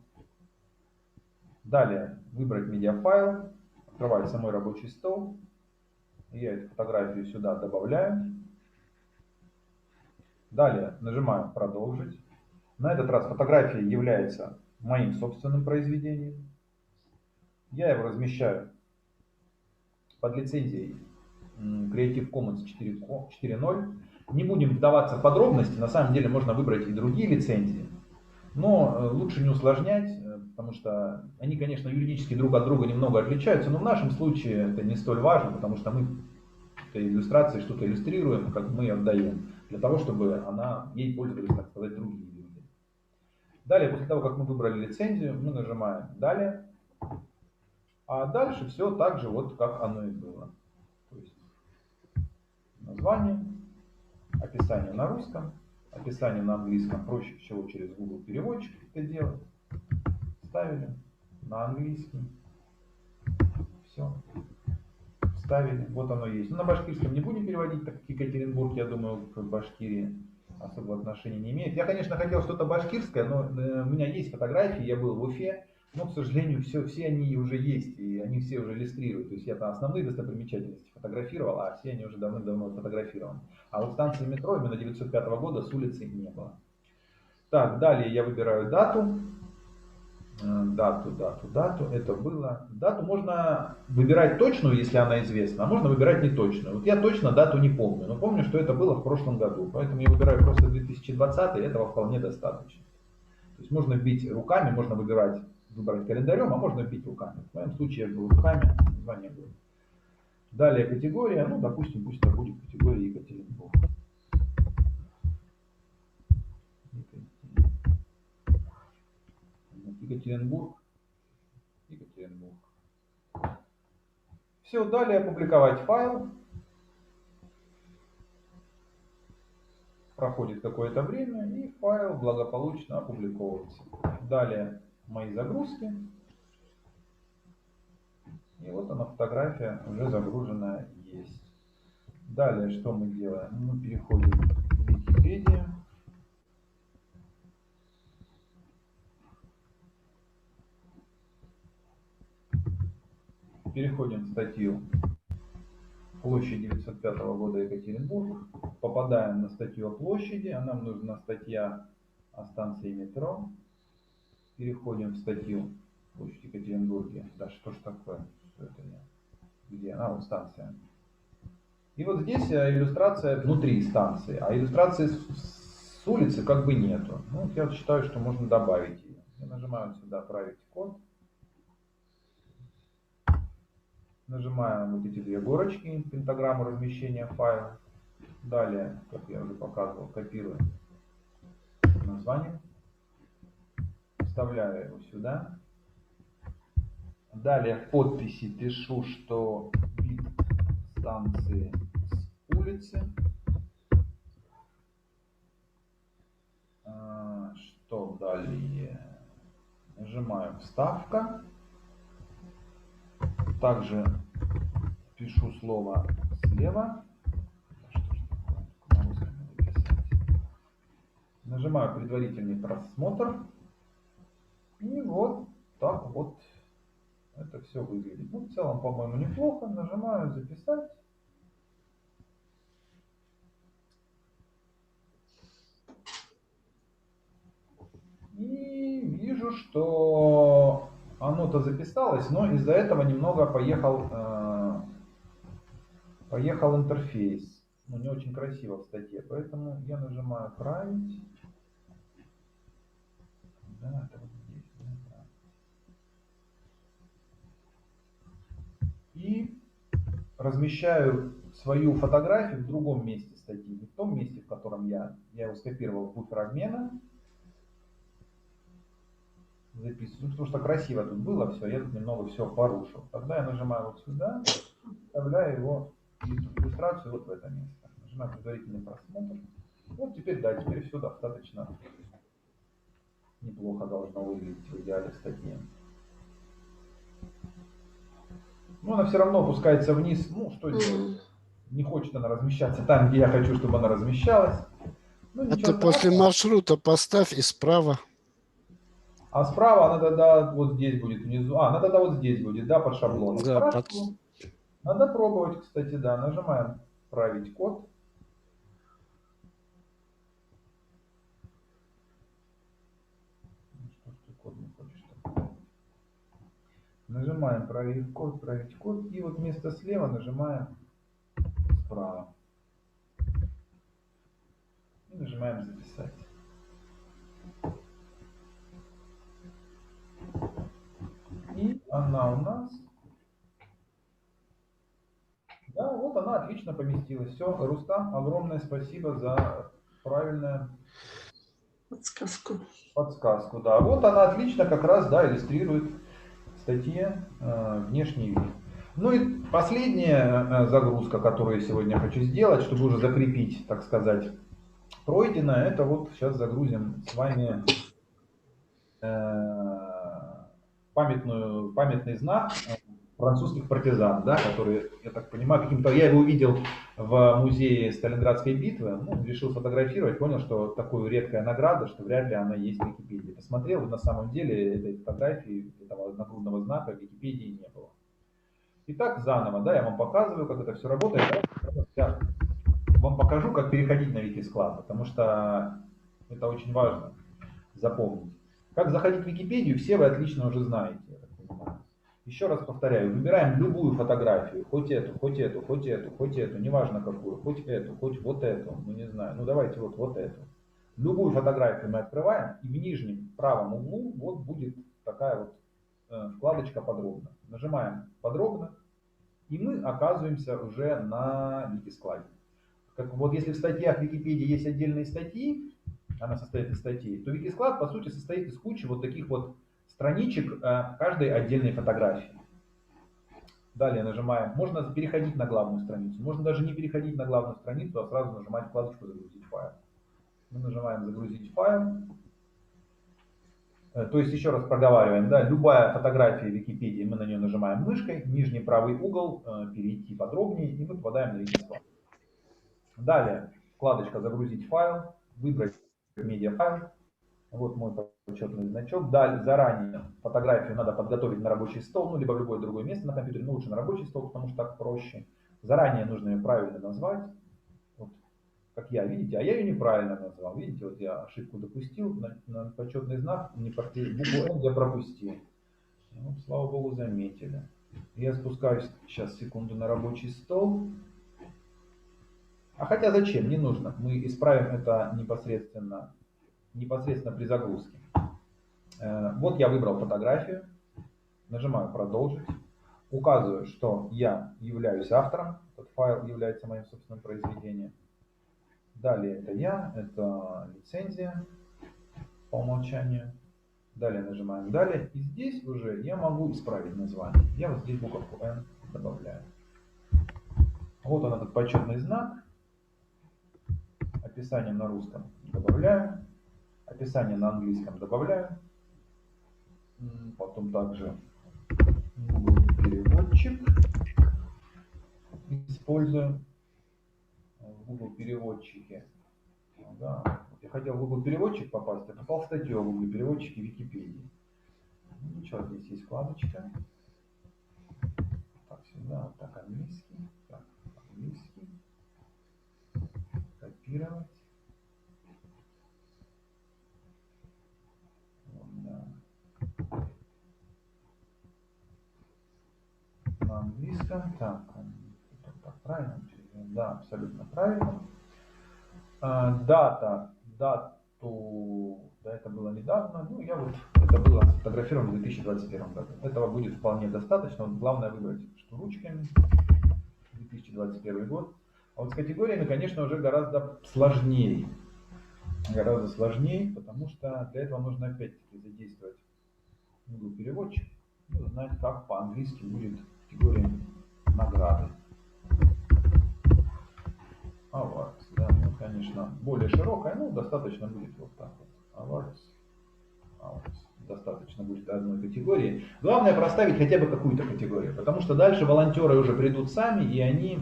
Далее выбрать медиафайл, открывается мой рабочий стол. Я эту фотографию сюда добавляю. Далее нажимаю продолжить. На этот раз фотография является моим собственным произведением. Я его размещаю под лицензией Creative Commons 4.0. Не будем вдаваться в подробности, на самом деле можно выбрать и другие лицензии. Но лучше не усложнять, потому что они, конечно, юридически друг от друга немного отличаются, но в нашем случае это не столь важно, потому что мы этой иллюстрацией что-то иллюстрируем, как мы отдаем, для того, чтобы ей пользовались, так сказать, другие люди. Далее, после того, как мы выбрали лицензию, мы нажимаем «Далее», а дальше все так же, вот как оно и было. То есть название, описание на русском, описание на английском, проще всего через Google переводчик это делать. Вставили на английский. Все. Вставили. Вот оно есть. Но на башкирском не будем переводить, так как Екатеринбург, я думаю, к Башкирии особого отношения не имеет. Я, конечно, хотел что-то башкирское, но у меня есть фотографии, я был в Уфе, но, к сожалению, все они уже есть, и они все уже иллюстрируют. То есть я там основные достопримечательности фотографировал, а все они уже давным-давно сфотографированы. А вот станции метро именно 1905 года с улицы не было. Так, далее я выбираю дату. Дату. Это было. Дату можно выбирать точную, если она известна, а можно выбирать неточную. Вот я точно дату не помню, но помню, что это было в прошлом году. Поэтому я выбираю просто 2020, и этого вполне достаточно. То есть можно вбить руками, можно выбрать календарем, а можно вбить руками. В моем случае я вбил руками, название года. Далее категория, ну, допустим, пусть это будет категория Екатеринбург. Екатеринбург. Все, далее опубликовать файл. Проходит какое-то время, и файл благополучно опубликовывается. Далее мои загрузки. И вот она, фотография уже загруженная есть. Далее что мы делаем? Мы переходим в Википедию. Переходим в статью «Площадь 905 года Екатеринбург». Попадаем на статью о площади, а нам нужна статья о станции метро. Переходим в статью «Площадь Екатеринбурга». Да что ж такое? Что это я? Где? А, вот станция. И вот здесь иллюстрация внутри станции, а иллюстрации с улицы как бы нету. Ну, вот я считаю, что можно добавить ее. Я нажимаю сюда «Править код». Нажимаем вот эти две горочки, пентаграмму размещения файла. Далее, как я уже показывал, копируем название. Вставляю его сюда. Далее в подписи пишу, что вид станции с улицы. Что далее? Нажимаю «Вставка». Также пишу слово слева. Нажимаю «Предварительный просмотр». И вот так вот это все выглядит. Ну, в целом, по-моему, неплохо. Нажимаю «Записать». вижу, что оно-то записалось, но из-за этого немного поехал интерфейс. Ну, не очень красиво в статье, поэтому я нажимаю «Править». Да, это вот здесь. Да. И размещаю свою фотографию в другом месте статьи, не в том месте, в котором я его скопировал в буфер обмена. Записываю, потому что красиво тут было все, я тут немного все порушил. Тогда я нажимаю вот сюда, вставляю его, иллюстрацию вот в это место. Нажимаю предварительный просмотр. Вот теперь, да, теперь все достаточно неплохо должно выглядеть в идеале статьи. Но она все равно опускается вниз. Ну, что делать? Не хочет она размещаться там, где я хочу, чтобы она размещалась. Ну, Это ничего после страшного. маршрута поставь и справа. А справа она тогда вот здесь будет внизу. Она тогда вот здесь будет, да, под шаблоном. Да, Хорошо. Надо пробовать, кстати, да. Нажимаем «Править код». Ну, что ж ты код не хочешь так? Нажимаем «Править код», «Править код». И вот вместо слева нажимаем справа. И нажимаем «Записать». И она у нас... Да, вот она отлично поместилась. Все, Рустам, огромное спасибо за правильное Подсказку. подсказку. Да, вот она отлично как раз, да, иллюстрирует в статье внешний вид. Ну и последняя загрузка, которую я сегодня хочу сделать, чтобы уже закрепить, так сказать, пройденное, это вот сейчас загрузим с вами памятный знак французских партизан, да, который, я так понимаю, каким-то, я его увидел в музее Сталинградской битвы, ну, решил сфотографировать, понял, что такое редкая награда, что вряд ли она есть в Википедии. Посмотрел, и на самом деле этой фотографии, этого нагрудного знака в Википедии не было. Итак, заново, да, я вам показываю, как это все работает. Я вам покажу, как переходить на Викисклад, потому что это очень важно запомнить. Как заходить в Википедию, все вы отлично уже знаете, я так понимаю. Еще раз повторяю, выбираем любую фотографию, хоть эту, хоть эту, хоть эту, хоть эту, неважно какую, хоть эту, хоть вот эту, ну не знаю, ну давайте вот эту. Любую фотографию мы открываем, и в нижнем правом углу вот будет такая вот вкладочка «Подробно». Нажимаем «Подробно», и мы оказываемся уже на Викискладе. Как, вот если в статьях Википедии есть отдельные статьи, она состоит из статей, то Викисклад по сути состоит из кучи вот таких вот страничек каждой отдельной фотографии. Далее нажимаем, можно переходить на главную страницу, можно даже не переходить на главную страницу, а сразу нажимать вкладочку «Загрузить файл». Мы нажимаем «Загрузить файл». То есть еще раз проговариваем, да, любая фотография Википедии, мы на нее нажимаем мышкой, нижний правый угол, перейти подробнее, и мы попадаем на Викисклад. Далее вкладочка «Загрузить файл», выбрать медиафайл. Вот мой почетный значок. Далее заранее фотографию надо подготовить на рабочий стол, ну либо в любое другое место на компьютере, но лучше на рабочий стол, потому что так проще. Заранее нужно ее правильно назвать, вот, как я, видите, а я ее неправильно назвал. Видите, вот я ошибку допустил, на почетный знак букву «Н» я пропустил. Ну, слава богу, заметили. Я спускаюсь сейчас секунду на рабочий стол. А хотя зачем? Не нужно. Мы исправим это непосредственно при загрузке. Вот я выбрал фотографию, нажимаю «Продолжить», указываю, что я являюсь автором, этот файл является моим собственным произведением. Далее это я, это лицензия по умолчанию. Далее нажимаем «Далее», и здесь уже я могу исправить название. Я вот здесь буковку «Н» добавляю. Вот он, этот почетный знак. Описание на русском добавляю. Описание на английском добавляю. Потом также Google переводчик использую. В Google переводчике. Да. Я хотел в Google переводчик попасть, а попал в статью о Google переводчике Википедии. Ну, ничего, здесь есть вкладочка. Так, сюда, так, английский. Так, английский. Копировать. Вот, да. английском. Так, правильно? Да, абсолютно правильно. Дату, да, это было недавно, ну, это было сфотографировано в 2021 году. Этого будет вполне достаточно, вот главное выбрать, что ручками, 2021 год. А вот с категориями, конечно, уже гораздо сложнее, потому что для этого нужно опять-таки задействовать Google переводчик, и узнать, как по-английски будет категория награды. Awards, да, ну, конечно, более широкая, ну, достаточно будет вот так вот. Awards. Достаточно будет одной категории. Главное проставить хотя бы какую-то категорию, потому что дальше волонтеры уже придут сами, и они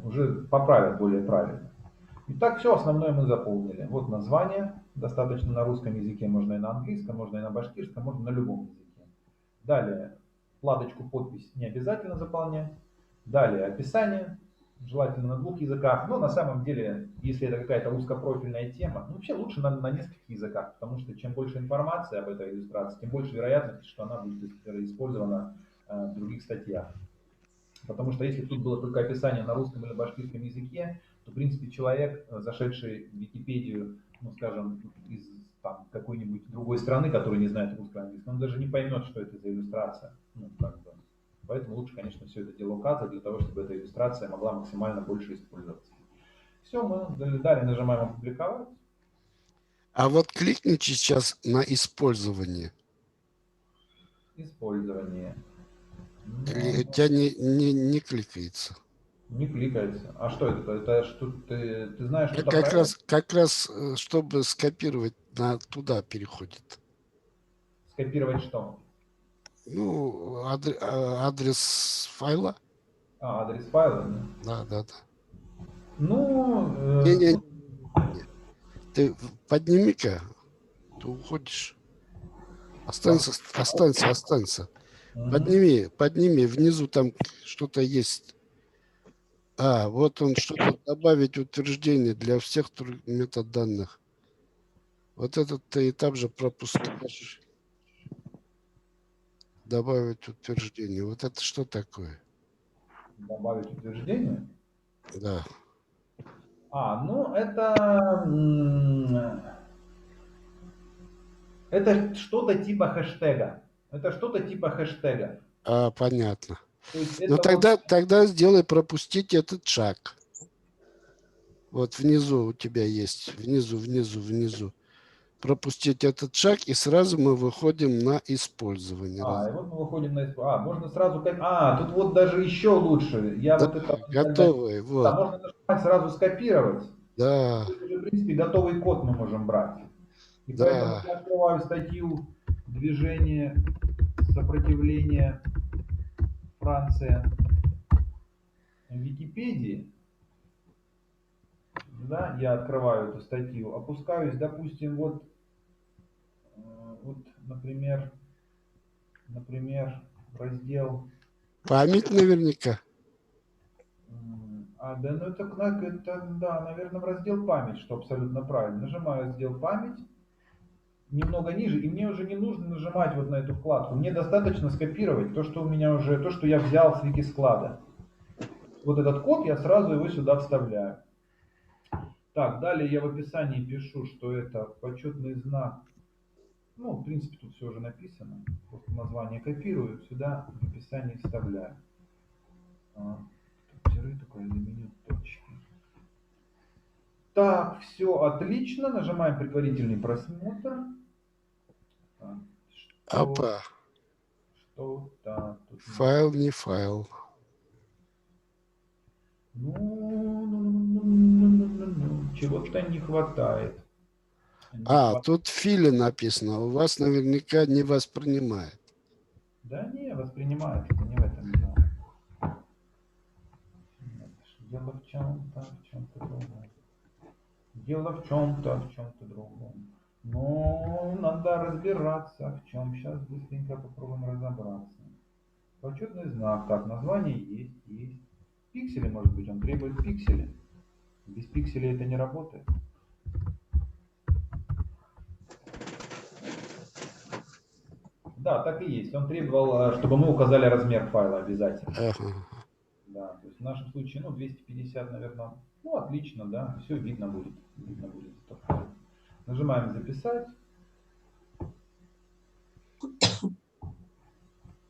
уже поправят более правильно. Итак, все основное мы заполнили. Вот название, достаточно на русском языке, можно и на английском, можно и на башкирском, можно на любом языке. Далее, вкладочку «Подпись» не обязательно заполнять. Далее, описание, желательно на 2 языках. Но на самом деле, если это какая-то узкопрофильная тема, ну, вообще лучше на нескольких языках, потому что чем больше информации об этой иллюстрации, тем больше вероятности, что она будет использована в других статьях. Потому что если тут было только описание на русском или башкирском языке, то, в принципе, человек, зашедший в Википедию, ну, скажем, из какой-нибудь другой страны, который не знает русского английского, он даже не поймет, что это за иллюстрация. Ну, как бы. Поэтому лучше, конечно, все это дело указывать для того, чтобы эта иллюстрация могла максимально больше использоваться. Все, мы далее нажимаем «Опубликовать». А вот кликните сейчас на использование. Использование. У тебя не кликается. Не кликается. А что это? Это что ты знаешь, что Как раз, чтобы скопировать, туда переходит. скопировать что? Ну, адрес файла. Адрес файла? Да. Ну, Не. Ты подними-ка, ты уходишь. Останься. Подними, внизу там что-то есть. Вот он, что-то добавить утверждение для всех метаданных. Вот этот этап же пропускаешь. Добавить утверждение. Вот это что такое? Добавить утверждение? Да. Ну это что-то типа хэштега. Понятно. То есть Ну это тогда сделай пропустить этот шаг. Вот внизу у тебя есть. Внизу. Пропустить этот шаг, и сразу мы выходим на использование. и вот мы выходим на использование. Можно сразу тут вот даже еще лучше. Готовый. Вот. Можно нажимать сразу скопировать. Да. Тут уже, в принципе, готовый код мы можем брать. И поэтому я открываю статью «Движение сопротивления Франция» в Википедии. Да, я открываю эту статью, опускаюсь, допустим, вот например, раздел... Память наверняка. Наверное, в раздел «Память», что абсолютно правильно. Нажимаю раздел «Память», немного ниже, и мне уже не нужно нажимать вот на эту вкладку. Мне достаточно скопировать то, что я взял с Викисклада. Вот этот код, я сразу его сюда вставляю. Так, далее я в описании пишу, что это почетный знак. Ну, в принципе, тут все уже написано. Просто название копирую, сюда в описании вставляю. Тире такое для меню точки. Так, все отлично. Нажимаем предварительный просмотр. Что-то тут... Файл не файл. Чего-то не хватает. Тут фили написано. У вас наверняка не воспринимает. Да не, воспринимает. Это не в этом дело. Дело в чем-то другом. Но надо разбираться в чем. Сейчас быстренько попробуем разобраться. Почетный знак. Так, название есть. Пиксели, может быть, он требует пиксели. Без пикселей это не работает. Да, так и есть. Он требовал, чтобы мы указали размер файла обязательно. Ага. Да, то есть в нашем случае, 250, наверное. Ну, отлично, да, все видно будет. Видно будет этот файл. Нажимаем записать.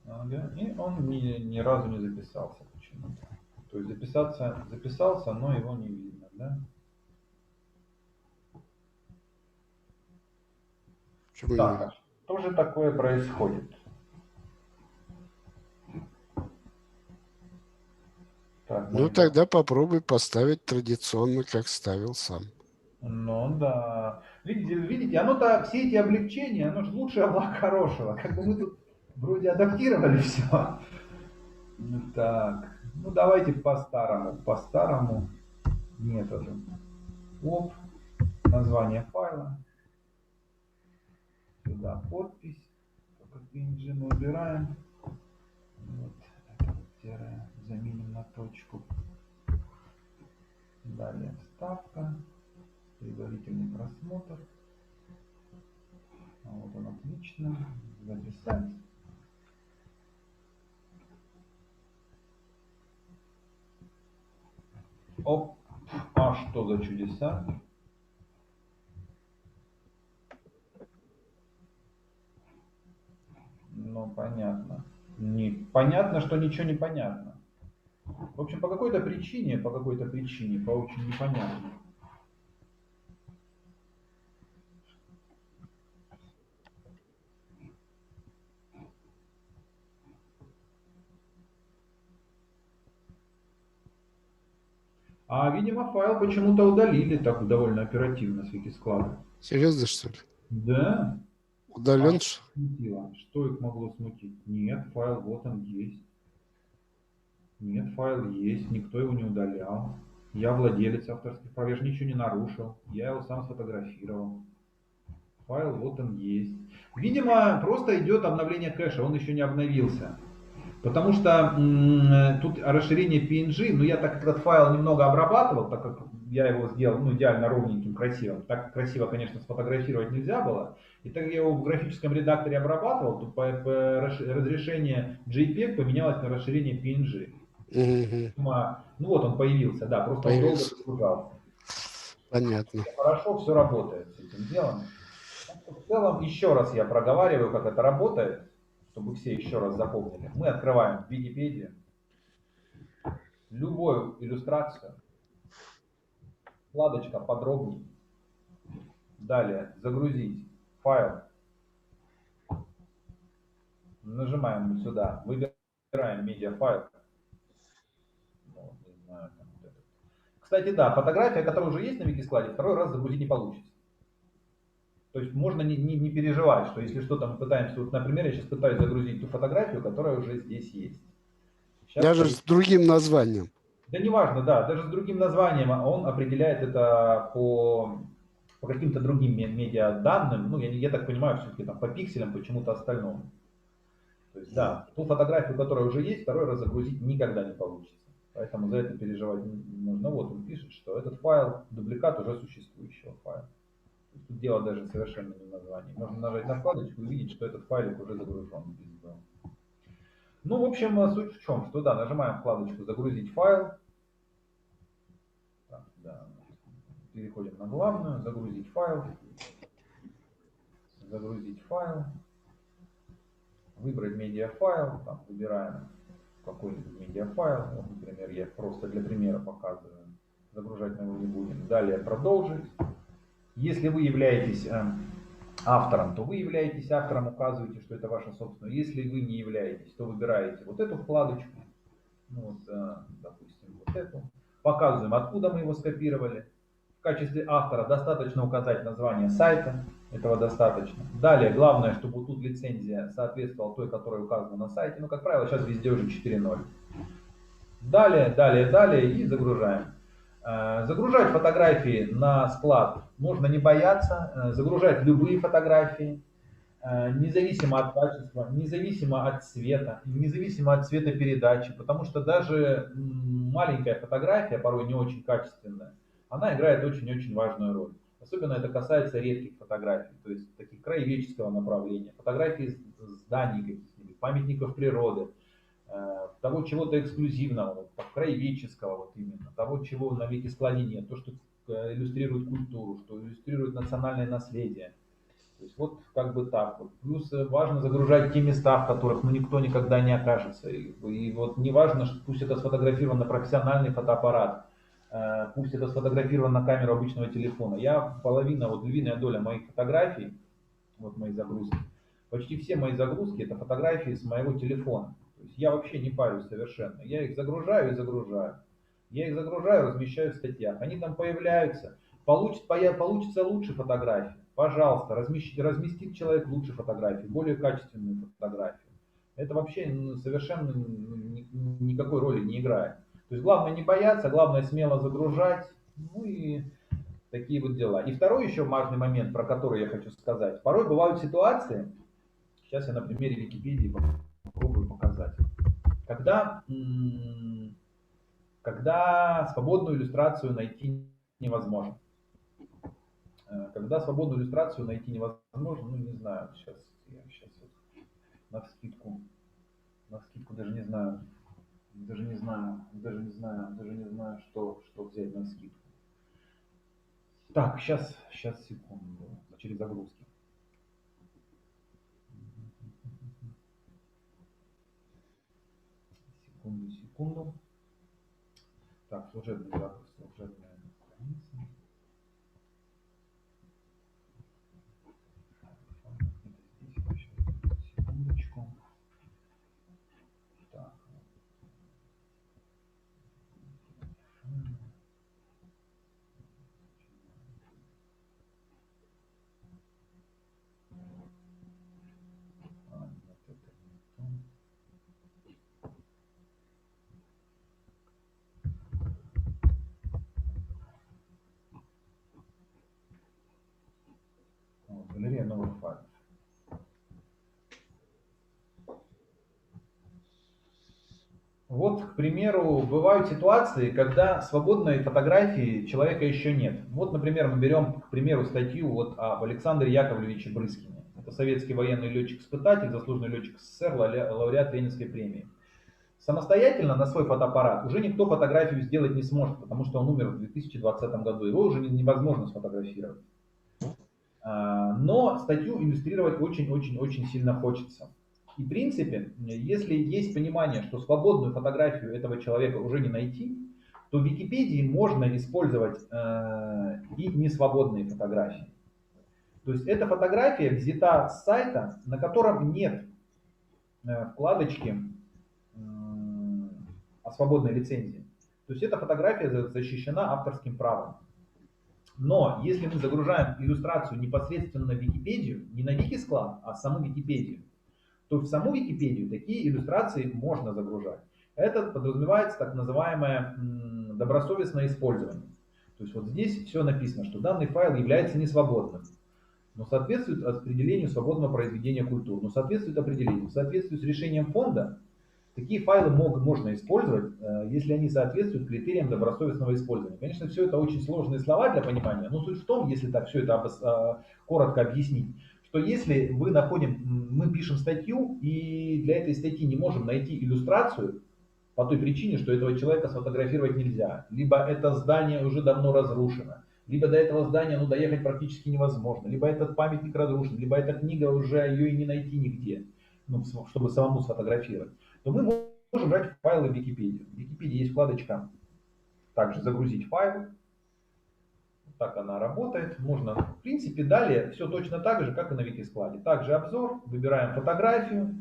Ага, и он ни разу не записался почему-то. То есть записался, но его не видно, да? Почему Так, не? а что же такое происходит? Так, Ну, можно. тогда попробуй поставить традиционно, как ставил сам. Ну да. Видите, оно-то, все эти облегчения, оно же лучшее благ хорошего. Как бы мы тут вроде адаптировали все. Так, ну давайте по старому методу. Оп, название файла. Сюда подпись. Только PNG мы убираем. Вот, это вот тире заменим на точку. Далее вставка. Предварительный просмотр. Вот он, отлично. Записать. Оп. А что за чудеса? Ну, понятно. Понятно, что ничего не понятно. В общем, по какой-то причине, по очень непонятной. А, видимо, файл почему-то удалили так довольно оперативно с Викисклада. Серьезно, что ли? Да. Удален? А что смутило? Что их могло смутить? Нет, файл вот он есть. Нет, файл есть, никто его не удалял. Я владелец авторских прав, я же ничего не нарушил. Я его сам сфотографировал. Файл вот он есть. Видимо, просто идет обновление кэша, он еще не обновился. Потому что тут расширение PNG, но я так как этот файл немного обрабатывал, так как я его сделал идеально ровненьким, красивым. Так красиво, конечно, сфотографировать нельзя было. И так как я его в графическом редакторе обрабатывал, то разрешение JPEG поменялось на расширение PNG. Ну вот он появился, да, просто он долго загружался. Понятно. Хорошо, все работает с этим делом. В целом, еще раз я проговариваю, как это работает, чтобы все еще раз запомнили. Мы открываем Википедию, любую иллюстрацию, вкладочка «Подробней». Далее «Загрузить файл». Нажимаем сюда, выбираем медиафайл. Ну, не знаю, там вот это. Кстати, да, фотография, которая уже есть на Викискладе, второй раз загрузить не получится. То есть можно не переживать, что если что-то мы пытаемся, вот, например, я сейчас пытаюсь загрузить ту фотографию, которая уже здесь есть. Сейчас Даже с другим названием. Да неважно, да, даже с другим названием он определяет это по каким-то другим медиаданным, ну я так понимаю, все-таки там по пикселям, почему-то остальному. То есть да, ту фотографию, которая уже есть, второй раз загрузить никогда не получится. Поэтому за это переживать не нужно. Вот он пишет, что этот файл дубликат уже существующего файла. Тут дело даже совершенно не в названии. Можно нажать на вкладочку и увидеть, что этот файлик уже загружен. Ну, в общем, суть в чем, что да, нажимаем вкладочку «Загрузить файл». Так, да. Переходим на главную, «Загрузить файл». Загрузить файл. Выбрать медиафайл. Там выбираем какой-нибудь медиафайл. Вот, например, я просто для примера показываю. Загружать мы его не будем. Далее «Продолжить». Если вы являетесь автором, то вы являетесь автором, указываете, что это ваше собственное. Если вы не являетесь, то выбираете вот эту вкладочку, ну, вот, допустим, вот эту. Показываем, откуда мы его скопировали. В качестве автора достаточно указать название сайта, этого достаточно. Далее, главное, чтобы тут лицензия соответствовала той, которая указана на сайте. Ну, как правило, сейчас везде уже 4.0. Далее и загружаем. Загружать фотографии на склад можно не бояться, загружать любые фотографии, независимо от качества, независимо от цвета, независимо от цвета передачи, потому что даже маленькая фотография, порой не очень качественная, она играет очень-очень важную роль. Особенно это касается редких фотографий, то есть таких краеведческого направления, фотографий зданий каких-нибудь, памятников природы, того чего-то эксклюзивного, вот, краеведческого вот именно, того, чего на Викискладе нет, то, что иллюстрирует культуру, что иллюстрирует национальное наследие. То есть вот как бы так вот. Плюс важно загружать те места, в которых никто никогда не окажется. И вот не важно, что пусть это сфотографировано на профессиональный фотоаппарат, пусть это сфотографировано на камеру обычного телефона. Львиная доля моих фотографий, вот мои загрузки, почти все мои загрузки это фотографии с моего телефона. То есть я вообще не парюсь совершенно. Я их загружаю и загружаю. Я их загружаю, размещаю в статьях. Они там появляются. Получится лучше фотографии. Пожалуйста, разместит человек лучше фотографии, более качественную фотографию. Это вообще совершенно никакой роли не играет. То есть главное не бояться, главное смело загружать. Ну и такие вот дела. И второй еще важный момент, про который я хочу сказать. Порой бывают ситуации, сейчас я на примере Википедии попробую показать, когда свободную иллюстрацию найти невозможно. Когда свободную иллюстрацию найти невозможно, ну не знаю, сейчас вот навскидку даже не знаю, что взять на скидку. Так, сейчас секунду, через загрузки. Секунду. Так, служебная страница. Секундочку. Так. Нет, это не то. Вот, галерея новых файлов. Вот, к примеру, бывают ситуации, когда свободной фотографии человека еще нет. Вот, например, мы берем, к примеру, статью вот об Александре Яковлевиче Брыскине. Это советский военный летчик-испытатель, заслуженный летчик СССР, лауреат Ленинской премии. Самостоятельно на свой фотоаппарат уже никто фотографию сделать не сможет, потому что он умер в 2020 году. Его уже невозможно сфотографировать. Но статью иллюстрировать очень-очень-очень сильно хочется. И в принципе, если есть понимание, что свободную фотографию этого человека уже не найти, то в Википедии можно использовать и несвободные фотографии. То есть эта фотография взята с сайта, на котором нет вкладочки о свободной лицензии. То есть эта фотография защищена авторским правом. Но если мы загружаем иллюстрацию непосредственно в Википедию, не на Викисклад, а в саму Википедию, то в саму Википедию такие иллюстрации можно загружать. Это подразумевается так называемое добросовестное использование. То есть вот здесь все написано, что данный файл является несвободным, но соответствует определению свободного произведения культуры, но соответствует определению. В соответствии с решением фонда, такие файлы можно использовать, если они соответствуют критериям добросовестного использования. Конечно, все это очень сложные слова для понимания, но суть в том, если так все это коротко объяснить, что если мы пишем статью, и для этой статьи не можем найти иллюстрацию, по той причине, что этого человека сфотографировать нельзя, либо это здание уже давно разрушено, либо до этого здания доехать практически невозможно, либо этот памятник разрушен, либо эта книга уже ее и не найти нигде, чтобы самому сфотографировать, то мы можем брать файлы в Википедию. В Википедии есть вкладочка также «Загрузить файл». Так она работает. Можно, в принципе, далее все точно так же, как и на Викискладе. Также обзор, выбираем фотографию,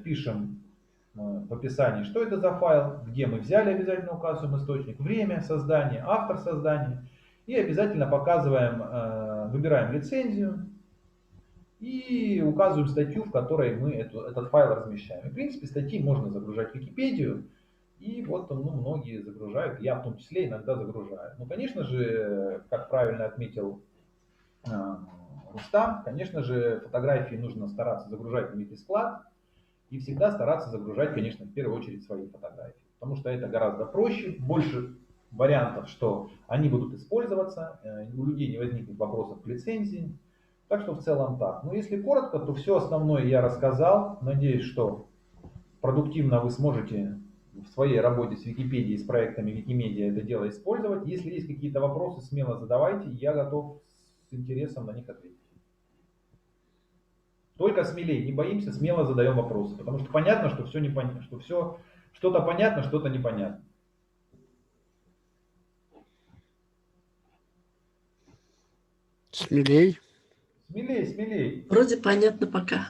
пишем в описании, что это за файл, где мы взяли, обязательно указываем источник, время создания, автор создания. И обязательно показываем, выбираем лицензию и указываем статью, в которой мы этот файл размещаем. И, в принципе, статьи можно загружать в Википедию. И вот многие загружают, я в том числе иногда загружаю. Ну, конечно же, как правильно отметил Рустам, конечно же, фотографии нужно стараться загружать в Викисклад. И всегда стараться загружать, конечно, в первую очередь свои фотографии. Потому что это гораздо проще, больше вариантов, что они будут использоваться, у людей не возникнет вопросов к лицензии. Так что в целом так. Но если коротко, то все основное я рассказал. Надеюсь, что продуктивно вы сможете в своей работе с Википедией, с проектами Викимедиа это дело использовать. Если есть какие-то вопросы, смело задавайте, я готов с интересом на них ответить. Только смелее, не боимся, смело задаем вопросы, потому что понятно, что все непонятно, что все что-то понятно, что-то непонятно. Смелей. Смелее, смелее. Вроде понятно пока.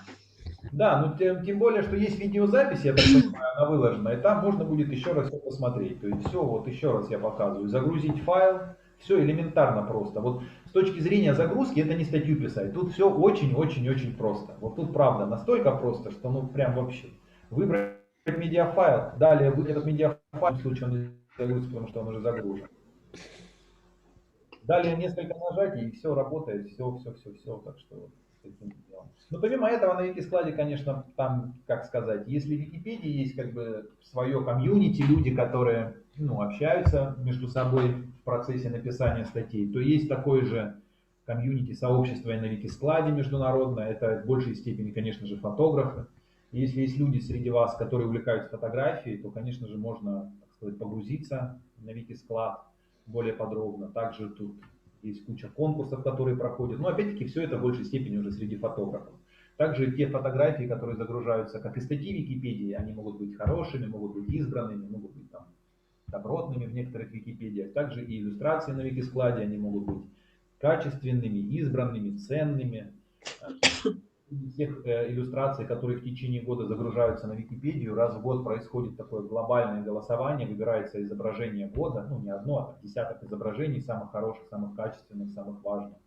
Да, но тем более, что есть видеозапись, я так понимаю, она выложена, и там можно будет еще раз все посмотреть. То есть все, вот еще раз я показываю. Загрузить файл, все элементарно просто. Вот с точки зрения загрузки это не статью писать. Тут все очень-очень-очень просто. Вот тут правда настолько просто, что ну прям вообще. Выбрать медиафайл, далее вы этот медиафайл, в случае он не загрузится, потому что он уже загружен. Далее несколько нажатий, и все работает, все, так что вот с таким делом. Но помимо этого на Викискладе, конечно, там, как сказать, если в Википедии есть как бы свое комьюнити, люди, которые ну, общаются между собой в процессе написания статей, то есть такое же комьюнити, сообщество и на Викискладе международное, это в большей степени, конечно же, фотографы. И если есть люди среди вас, которые увлекаются фотографией, то, конечно же, можно, так сказать, погрузиться на Викисклад более подробно. Также тут есть куча конкурсов, которые проходят. Но опять-таки все это в большей степени уже среди фотографов. Также те фотографии, которые загружаются, как и статьи Википедии, они могут быть хорошими, могут быть избранными, могут быть там добротными в некоторых Википедиях. Также и иллюстрации на Викискладе, они могут быть качественными, избранными, ценными. Тех иллюстраций, которые в течение года загружаются на Википедию, раз в год происходит такое глобальное голосование, выбирается изображение года, ну не одно, а десяток изображений, самых хороших, самых качественных, самых важных.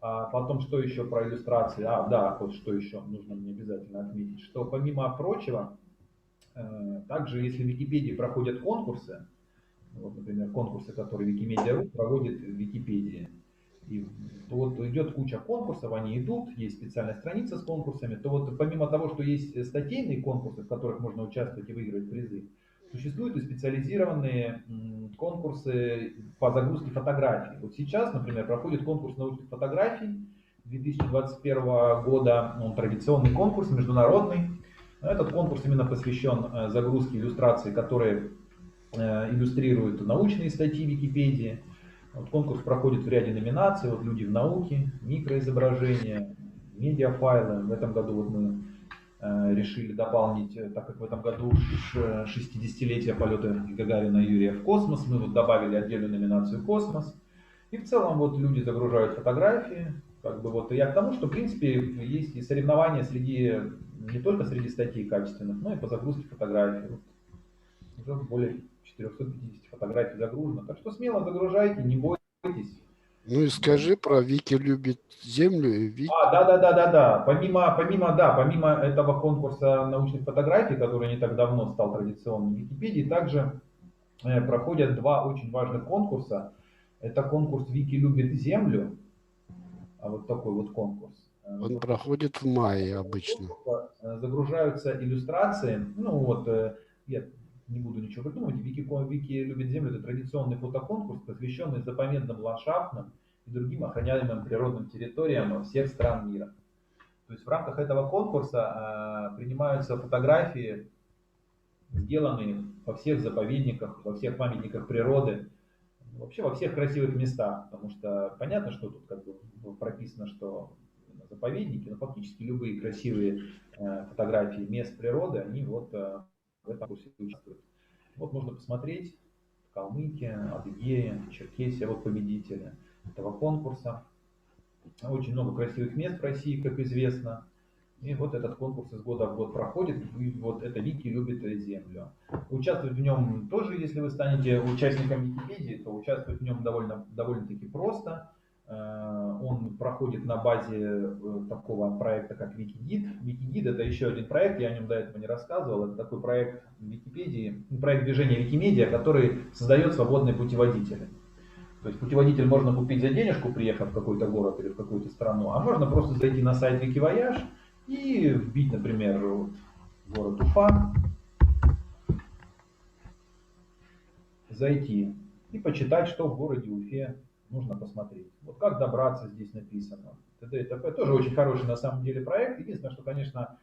А потом, что еще про иллюстрации? Да, вот что еще нужно мне обязательно отметить, что помимо прочего, также если в Википедии проходят конкурсы, вот, например, конкурсы, которые Wikimedia.ru проводит в Википедии, и вот идет куча конкурсов, они идут, есть специальная страница с конкурсами, то вот помимо того, что есть статейные конкурсы, в которых можно участвовать и выигрывать призы, существуют и специализированные конкурсы по загрузке фотографий. Вот сейчас, например, проходит конкурс научных фотографий 2021 года, он традиционный конкурс, международный. Этот конкурс именно посвящен загрузке иллюстраций, которые иллюстрируют научные статьи Википедии. Вот конкурс проходит в ряде номинаций, вот люди в науке, микроизображения, медиафайлы. В этом году вот мы решили дополнить, так как в этом году 60-летие полета Гагарина и Юрия в космос, мы вот добавили отдельную номинацию «Космос». И в целом вот люди загружают фотографии, как бы вот. И я к тому, что в принципе есть и соревнования среди, не только среди статей качественных, но и по загрузке фотографий. Вот уже более 450 фотографий загружено. Так что смело загружайте, не бойтесь. Ну и скажи про Вики любит землю и Вики. Да. Помимо этого конкурса научных фотографий, который не так давно стал традиционным в Википедии, также проходят два очень важных конкурса. Это конкурс Вики любит землю, вот такой вот конкурс. Он проходит в мае обычно. Загружаются иллюстрации. Ну вот, я не буду ничего придумывать. Вики любит землю — это традиционный фотоконкурс, посвященный заповедным ландшафтным и другим охраняемым природным территориям всех стран мира. То есть в рамках этого конкурса принимаются фотографии, сделанные во всех заповедниках, во всех памятниках природы, вообще во всех красивых местах, потому что понятно, что тут как бы прописано, что заповедники, но фактически любые красивые фотографии мест природы, они вот в этом курсе участвуют. Вот можно посмотреть: Калмыкия, Адыгея, Черкесия, вот победители этого конкурса. Очень много красивых мест в России, как известно. И вот этот конкурс из года в год проходит. И вот это Вики любит землю. Участвовать в нем тоже, если вы станете участником Википедии, то участвовать в нем довольно-таки просто. Он проходит на базе такого проекта, как Викигид. Викигид — это еще один проект, я о нем до этого не рассказывал. Это такой проект Википедии, проект движения Викимедиа, который создает свободные путеводители. То есть путеводитель можно купить за денежку, приехав в какой-то город или в какую-то страну, а можно просто зайти на сайт Викивояж и вбить, например, город Уфа, зайти и почитать, что в городе Уфе нужно посмотреть. Вот как добраться здесь написано. т.д. и т.п. Тоже очень хороший на самом деле проект. Единственное, что, конечно,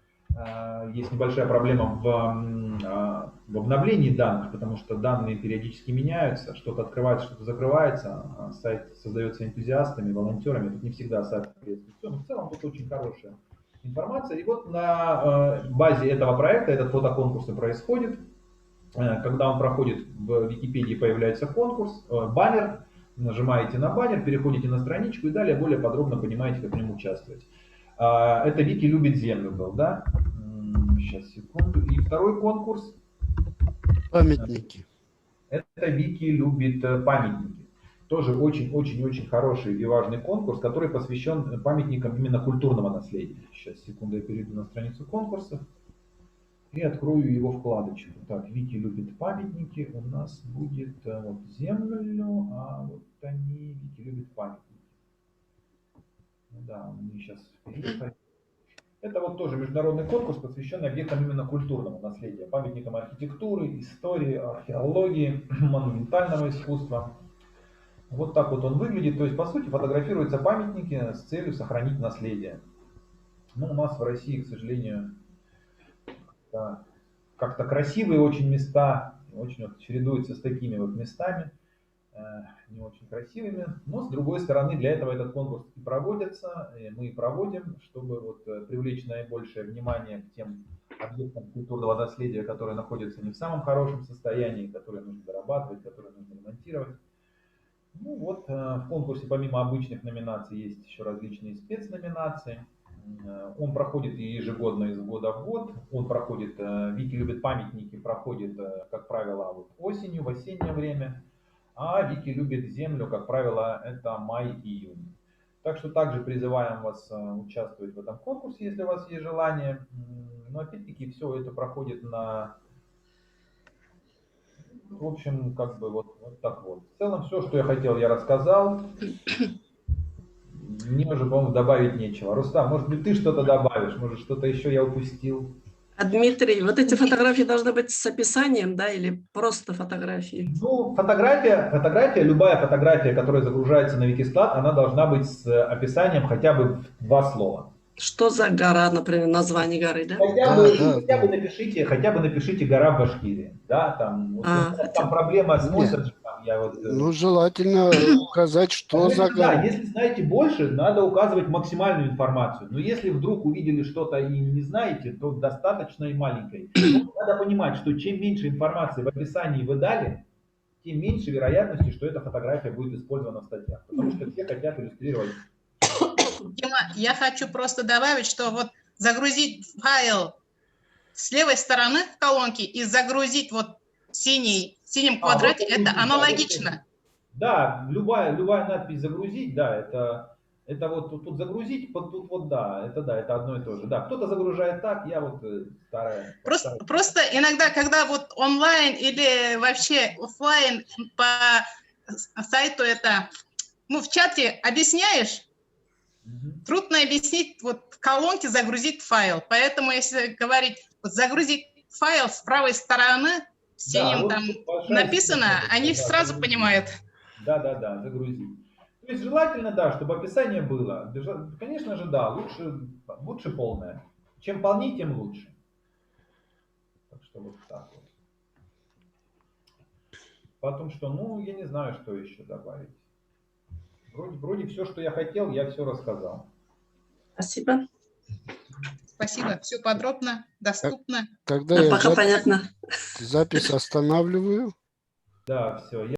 есть небольшая проблема в обновлении данных, потому что данные периодически меняются, что-то открывается, что-то закрывается, сайт создается энтузиастами, волонтерами, тут не всегда соответствует. Но в целом тут очень хорошая информация. И вот на базе этого проекта этот фотоконкурс и происходит. Когда он проходит, в Википедии появляется конкурс, баннер, нажимаете на баннер, переходите на страничку и далее более подробно понимаете, как в нем участвовать. Это Вики любит землю был, да? Сейчас, секунду. И второй конкурс. Памятники. Это Вики любит памятники. Тоже очень-очень-очень хороший и важный конкурс, который посвящен памятникам именно культурного наследия. Сейчас, секунду, я перейду на страницу конкурсов и открою его вкладочку. Так, Вики любит памятники. У нас будет вот землю, а вот они, Вики любит памятники. Да, мы сейчас переехали. Это вот тоже международный конкурс, посвященный объектам именно культурного наследия, памятникам архитектуры, истории, археологии, монументального искусства. Вот так вот он выглядит. То есть, по сути, фотографируются памятники с целью сохранить наследие. Но у нас в России, к сожалению, как-то красивые очень места, очень вот чередуются с такими вот местами, не очень красивыми. Но, с другой стороны, для этого этот конкурс и проводится, и мы и проводим, чтобы вот привлечь наибольшее внимание к тем объектам культурного наследия, которые находятся не в самом хорошем состоянии, которые нужно дорабатывать, которые нужно ремонтировать. Ну вот, в конкурсе помимо обычных номинаций есть еще различные спецноминации. Он проходит ежегодно из года в год. Он проходит, Вики любит памятники, проходит, как правило, вот осенью, в осеннее время. А Вики любит землю, как правило, это май-июнь. Так что также призываем вас участвовать в этом конкурсе, если у вас есть желание. Но опять-таки все это проходит на... В общем, как бы вот так вот. В целом все, что я хотел, я рассказал. Мне уже, по-моему, добавить нечего. Рустам, может быть, ты что-то добавишь? Может, что-то еще я упустил? А Дмитрий, вот эти фотографии должны быть с описанием, да, или просто фотографии? Ну, фотография, любая фотография, которая загружается на Викисклад, она должна быть с описанием хотя бы в 2 слова. Что за гора, например, название горы, да? Хотя бы напишите гора в Башкирии. Да, там, вот, там проблема с месседжем. Ну, желательно указать, что за гора. Да, если знаете больше, надо указывать максимальную информацию. Но если вдруг увидели что-то и не знаете, то достаточно и маленькой. Надо понимать, что чем меньше информации в описании вы дали, тем меньше вероятности, что эта фотография будет использована в статьях. Потому что все хотят иллюстрировать. Дима, я хочу просто добавить, что вот загрузить файл с левой стороны в колонке и загрузить вот в синем квадрате, вот это аналогично. Да, любая надпись загрузить, да, это вот тут загрузить, тут вот да, это одно и то же. Да, кто-то загружает так, я вот стараюсь. Просто иногда, когда вот онлайн или вообще офлайн по сайту это, ну, в чате объясняешь, трудно объяснить, вот в колонке загрузить файл. Поэтому, если говорить, вот загрузить файл с правой стороны, синим да, там вот написано, они сразу понимают. Да, загрузить. То есть желательно, да, чтобы описание было. Конечно же, да, лучше полное. Чем полнее, тем лучше. Так что вот так вот. Потом что, ну, я не знаю, что еще добавить. Вроде все, что я хотел, я все рассказал. Спасибо. Спасибо, все подробно, доступно. Тогда Да, я пока понятно. запись останавливаю. Да, все.